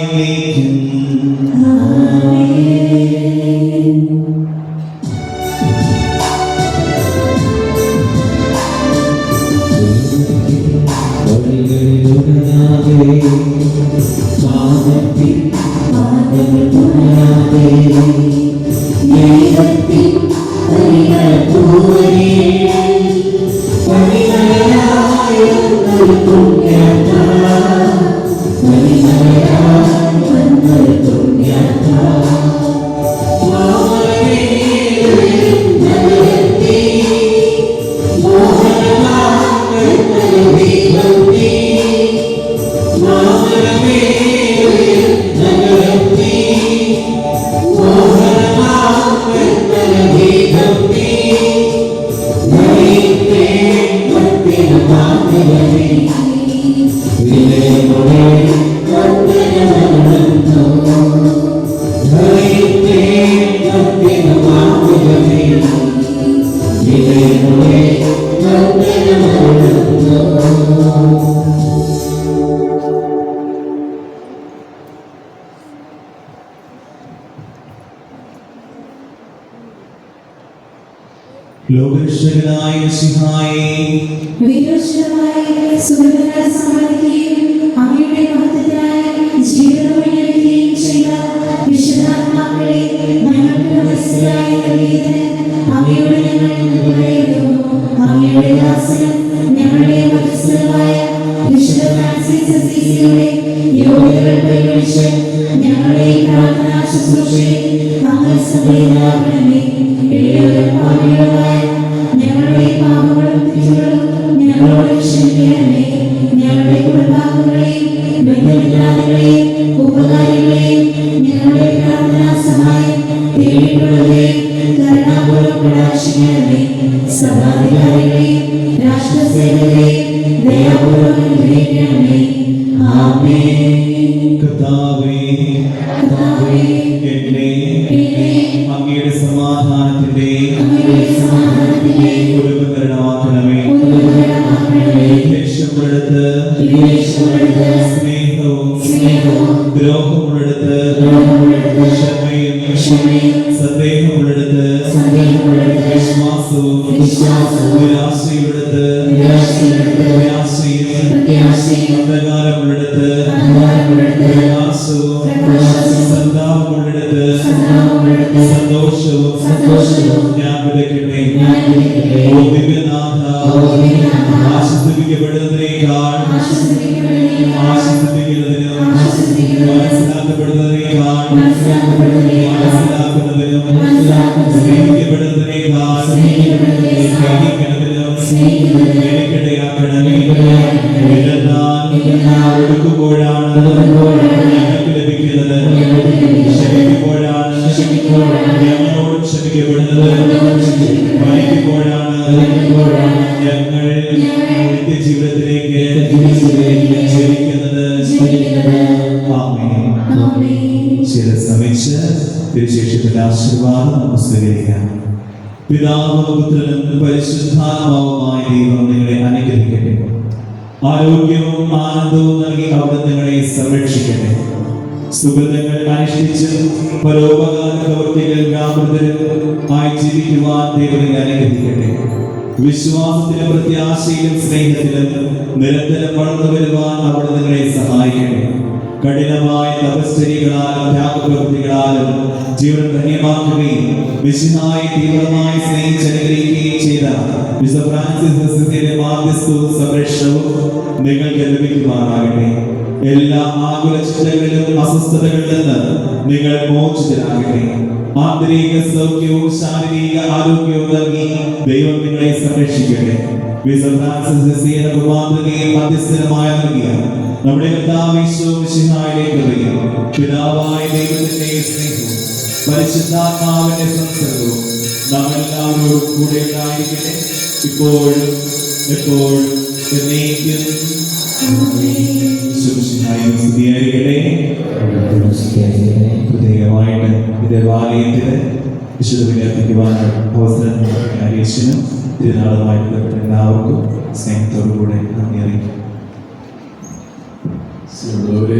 ലോകരക്ഷകനായ മിശിഹായേ, വീരക്ഷരമായി സുഹൃത്തുക്കളെ സമ്മതിക്കുകയും അങ്ങയുടെ മഹത്വത്തിനായി ജീവിതം വഴിയൊരുക്കുകയും ചെയ്ത വിശുദ്ധാത്മാക്കളെ ഞങ്ങൾക്ക് മനസ്സിലായി നൽകിയതിന് അങ്ങയോട് ഞങ്ങൾ നന്ദി പറയുന്നു. അങ്ങയുടെ ദാസനും ഞങ്ങളുടെ മധ്യസ്ഥനുമായ വിശുദ്ധ ഫ്രാൻസിസ് അസീസിയുടെ യോഗ്യതകൾ പരിഗണിച്ച് ഞങ്ങളുടെ ഈ പ്രാർത്ഥനാ ശുശ്രൂഷയെ അങ്ങ് സമീപമാക്കണമേ. ഞങ്ങളുടെ പാപങ്ങളും തെറ്റുകളും ഞങ്ങളോട് ക്ഷമിക്കണമേ. ഞങ്ങളുടെ കുടുംബാംഗങ്ങളെയും ബന്ധുമിത്രാദികളെയും ഉപകാരികളെയും ഞങ്ങളുടെ പ്രാർത്ഥനാ സഹായം തേടിയിട്ടുള്ളവരെയും കരുണാപൂർവ്വം കടാക്ഷിക്കണമേ. സഭാധികാരികളെയും രാഷ്ട്രസേവകരെയും ദയാപൂർവ്വം അനുഗ്രഹിക്കണമേ. ആമേൻ. കർത്താവേ, എന്നെ അങ്ങയുടെ സമാധാനത്തിന്റെ ഒരുപകരണമാക്കണമേ. ദേഷ്യമുള്ളിടത്ത് സ്നേഹവും ദ്രോഹമുള്ളിടത്ത് ക്ഷമയും സന്ദേഹമുള്ളിടത്ത് വിശ്വാസവും നിരാശയുള്ളിടത്ത് പ്രത്യാശയും അന്ധകാരമുള്ളിടത്ത് പ്രയാസവും സന്താപമുള്ളിടത്ത് സന്തോഷവും ഞാൻ വിതയ്ക്കട്ടെ. ഓ ദിവ്യനാഥ, ആശ്വസിപ്പിക്കപ്പെടുന്നതിനേക്കാൾ ആശ്വസിപ്പിക്കുന്നതിനും മനസ്സിലാക്കപ്പെടുന്നതിനേക്കാൾ മനസ്സിലാക്കുന്നതിനും സ്നേഹിക്കപ്പെടുന്നതിനേക്കാൾ സ്നേഹിക്കുന്നതിനും എനിക്കിടയാക്കണമേ. കൊടുക്കുമ്പോഴാണ് ഞങ്ങൾക്ക് ലഭിക്കുന്നത്, ക്ഷമിക്കുമ്പോഴാണ് ഞങ്ങളോട് ക്ഷമിക്കപ്പെടുന്നത്, മരിക്കുമ്പോഴാണ് ഞങ്ങൾ നിത്യജീവിതത്തിലേക്ക് ജനിക്കുന്നത്. ആമേൻ. ശിരസ്സമിച്ച് തിരുശേഷിപ്പിന്റെ ആശീർവാദം നമുക്ക് സ്വീകരിക്കാം. പിതാവും പുത്രനും പരിശുദ്ധാത്മാവുമായ ദൈവം നിങ്ങളെ അനുഗ്രഹിക്കട്ടെ. ആരോഗ്യവും ആനന്ദവും നൽകി അവിടുന്ന് നിങ്ങളെ സംരക്ഷിക്കട്ടെ. സുഹൃത്തുക്കൾ അനുഷ്ഠിച്ച് പരോപകാര പ്രവൃത്തികൾ വ്യാപൃതരായി ജീവിക്കുവാൻ ദൈവം അനുഗ്രഹിക്കട്ടെ. വിശ്വാസത്തിലും പ്രത്യാശയിലും സ്നേഹത്തിലും നിരന്തരം വളർന്നു വരുവാൻ അവിടുന്ന് നിങ്ങളെ സഹായിക്കട്ടെ. കഠിനമായ തപശ്ചര്യകളാലും ത്യാഗപ്രവൃത്തികളാലും ജീവൻ ധന്യമാക്കുകയും മിശിഹായെ തീവ്രമായി സ്നേഹിച്ചനുഗ്രഹിക്കുകയും ചെയ്ത വിശുദ്ധ ഫ്രാൻസിസ് അസീസിയുടെ മാധ്യസ്ഥവും സംരക്ഷണവും നിങ്ങൾക്ക് ലഭിക്കുമാറാകട്ടെ. എല്ലാ ആകുല ചിന്തകളിലും അസ്വസ്ഥതകളിൽ നിന്ന് നിങ്ങൾ മോചിതരാകട്ടെ. ആന്തരിക സൗഖ്യവും ശാരീരിക ആരോഗ്യവും നൽകി ദൈവം നിങ്ങളെ സംരക്ഷിക്കട്ടെ. വിശുദ്ധ ഫ്രാൻസിസ് അസീസിയുടെ മാതൃകയും മധ്യസ്ഥനുമായ നൽകിയ നമ്മുടെ കർത്താവ് യേശു മിശിഹായുടെ കൃപയും പിതാവായ ദൈവത്തിന്റെ സ്നേഹവും പരിശുദ്ധാത്മാവിന്റെ സംസർഗവും നമ്മളെല്ലാവരോടും കൂടെ ഉണ്ടായിരിക്കട്ടെ, ഇപ്പോഴും എപ്പോഴും എന്നേക്കും. സ്തുതിയായിരിക്കട്ടെ. പ്രത്യേകമായിട്ട് ദേവാലയത്തിന് വിശുദ്ധ വിദ്യാർത്ഥിക്കുവാൻ അവസരം യേശുവിനും തിരുനാളുമായി ബന്ധപ്പെട്ട എല്ലാവർക്കും സ്നേഹത്തോടുകൂടെ നന്ദി അറിയിക്കും.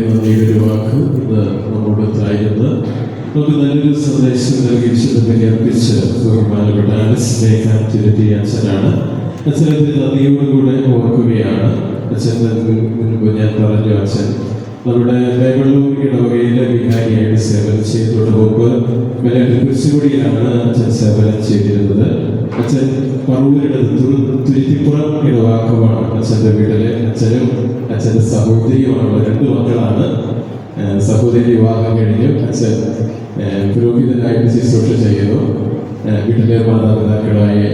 നന്ദിയുടെ വാക്ക് ഇന്ന് നമ്മോടൊത്തായിരുന്നു. നമുക്ക് നല്ലൊരു സന്ദേശം നൽകി വിശുദ്ധ അർപ്പിച്ച് ബഹുമാനപ്പെട്ട ആലസ് ലേഖാൻ തിരുത്തിയ അച്ഛനാണ്. അച്ഛനത്തിന് നന്ദിയോടുകൂടെ ഓർക്കുകയാണ്. അച്ഛൻ മുൻപ് ഞാൻ പറഞ്ഞു, അച്ഛൻ നമ്മുടെ ബൈബിളൂർ ഇടവകയിലെ വികാരിയായിട്ട് സേവനം ചെയ്തതിനോട് മുമ്പ് മലയാളി കുരിശുപടിയിലാണ് അച്ഛൻ സേവനം ചെയ്തിരുന്നത്. അച്ഛൻ പറവൂരിയുടെ തുരുത്തിപ്പുറം ഇടവാക്കമാണ് അച്ഛൻ്റെ വീട്ടിലെ. അച്ഛനും അച്ഛൻ്റെ സഹോദരിയുമാണ്, 2 മക്കളാണ്. സഹോദരി വിവാഹം കഴിഞ്ഞു. അച്ഛൻ പുരോഹിതനായിട്ട് ശുശ്രൂഷ ചെയ്യുന്നു. വീട്ടിലെ മാതാപിതാക്കളായി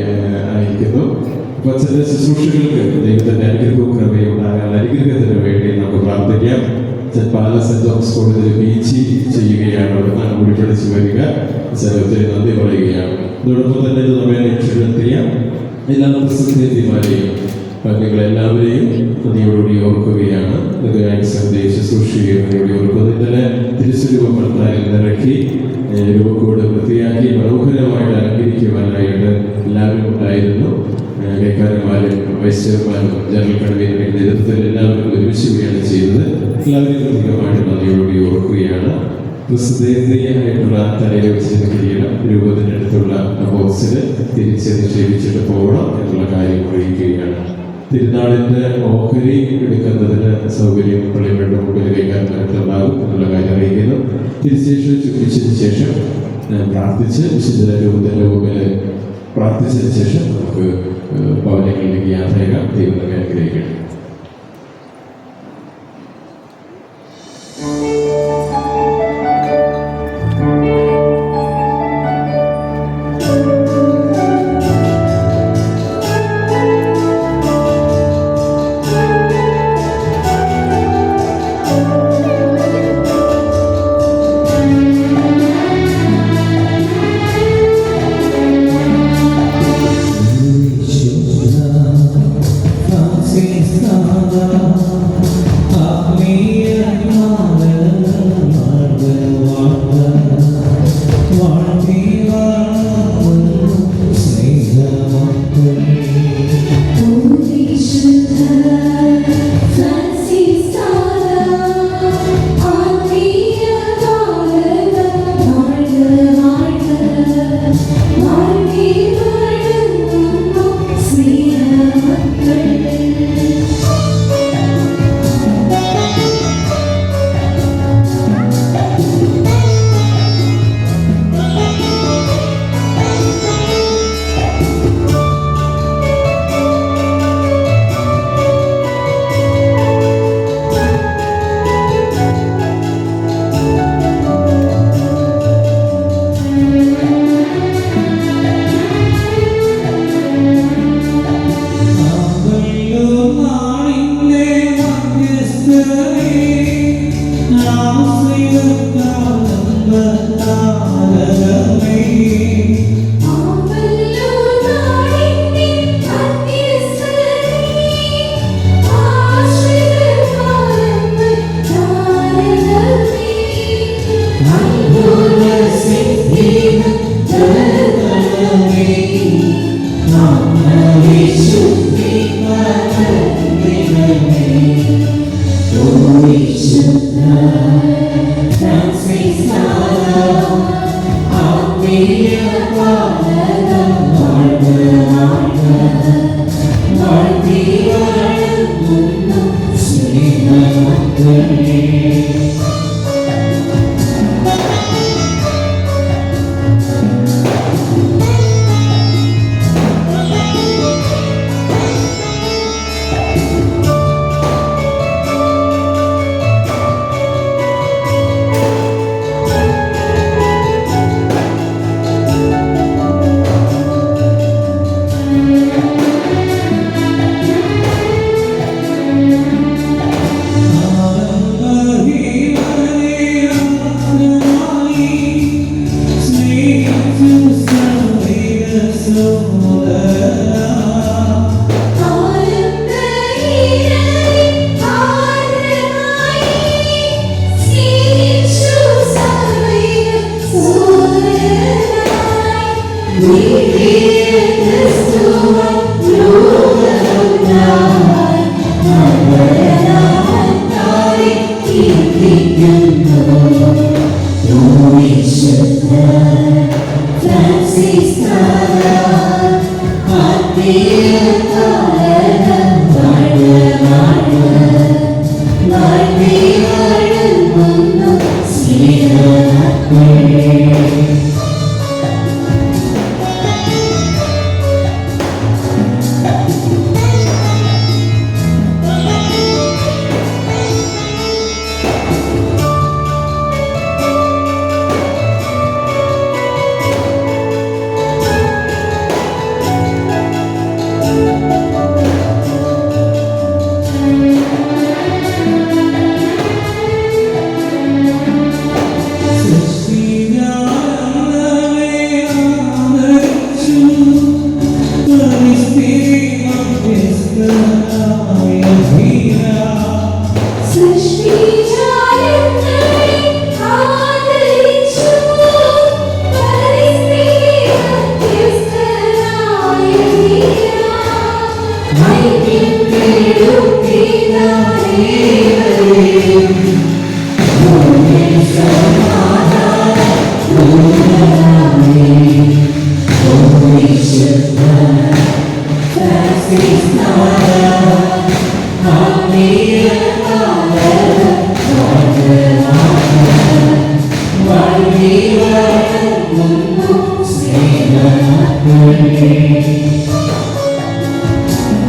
ആയിരിക്കുന്നു. അപ്പോൾ അച്ഛൻ്റെ ശുശ്രൂഷകൾക്ക് ദൈവത്തിൻ്റെ അനുഗ്രഹവും കൃപയും ഉണ്ടാകാൻ അനുഗ്രഹത്തിന് വേണ്ടി നമുക്ക് പ്രാർത്ഥിക്കാം. അച്ഛൻ പാല സെൻറ് തോമസ് കോളേജിൽ PG ചെയ്യുകയാണ്. അവിടെ നിന്നാണ് കൂടി പഠിച്ചു വരിക. അച്ഛൻ ഒത്തിരി നന്ദി പറയുകയാണ്. അതോടൊപ്പം തന്നെ ഇത് നമ്മെ രക്ഷപ്പെടുത്തിയ എല്ലാ പ്രസിദ്ധിമാരെയും നിങ്ങളെല്ലാവരെയും നന്ദിയോടുകൂടി ഓർക്കുകയാണ്. ശുശ്രൂഷയും നന്ദിയോടെ ഓർക്കുന്നത്. ഇന്നലെ തിരുസ്വരൂപപ്പെടുത്താൻ ഇറക്കി രൂപക്കോട് വൃത്തിയാക്കി മനോഹരമായിട്ട് അലങ്കരിക്കുവാനായിട്ട് എല്ലാവരും ഉണ്ടായിരുന്നു. കൈക്കാരന്മാരും വൈസ് ചെയർമാനും ജനറൽ കൺവീനറുടെ നേതൃത്വത്തിൽ എല്ലാവരും ഒരുമിച്ചുകയാണ് ചെയ്തത്. എല്ലാവരും പ്രത്യേകമായിട്ട് നന്ദിയോടുകൂടി ഓർക്കുകയാണ്. പ്രസിദ്ധീയമായിട്ടുള്ള തലയിൽ വെച്ചിരുന്ന കിരീടം രൂപത്തിനടുത്തുള്ള ബോക്സിൽ തിരിച്ച് നിക്ഷേപിച്ചിട്ട് പോകണം എന്നുള്ള കാര്യം അറിയിക്കുകയാണ്. തിരുനാളിൻ്റെ ഓഹരി എടുക്കുന്നതിന് സൗകര്യം പള്ളികളുടെ മുമ്പിൽ കൈകാരന്മാർക്കുണ്ടാകും എന്നുള്ള കാര്യം അറിയിക്കുന്നു. തിരുശേഷം ചുറ്റിച്ചതിന് ശേഷം പ്രാർത്ഥിച്ച് വിശുദ്ധ രൂപത്തിൻ്റെ മുമ്പിൽ പ്രാർത്ഥിച്ചതിന് ശേഷം നമുക്ക് ഭവനങ്ങളിലേക്ക് യാത്രയാകാം. ദൈവം നമ്മെ അനുഗ്രഹിക്കട്ടെ. He Amen.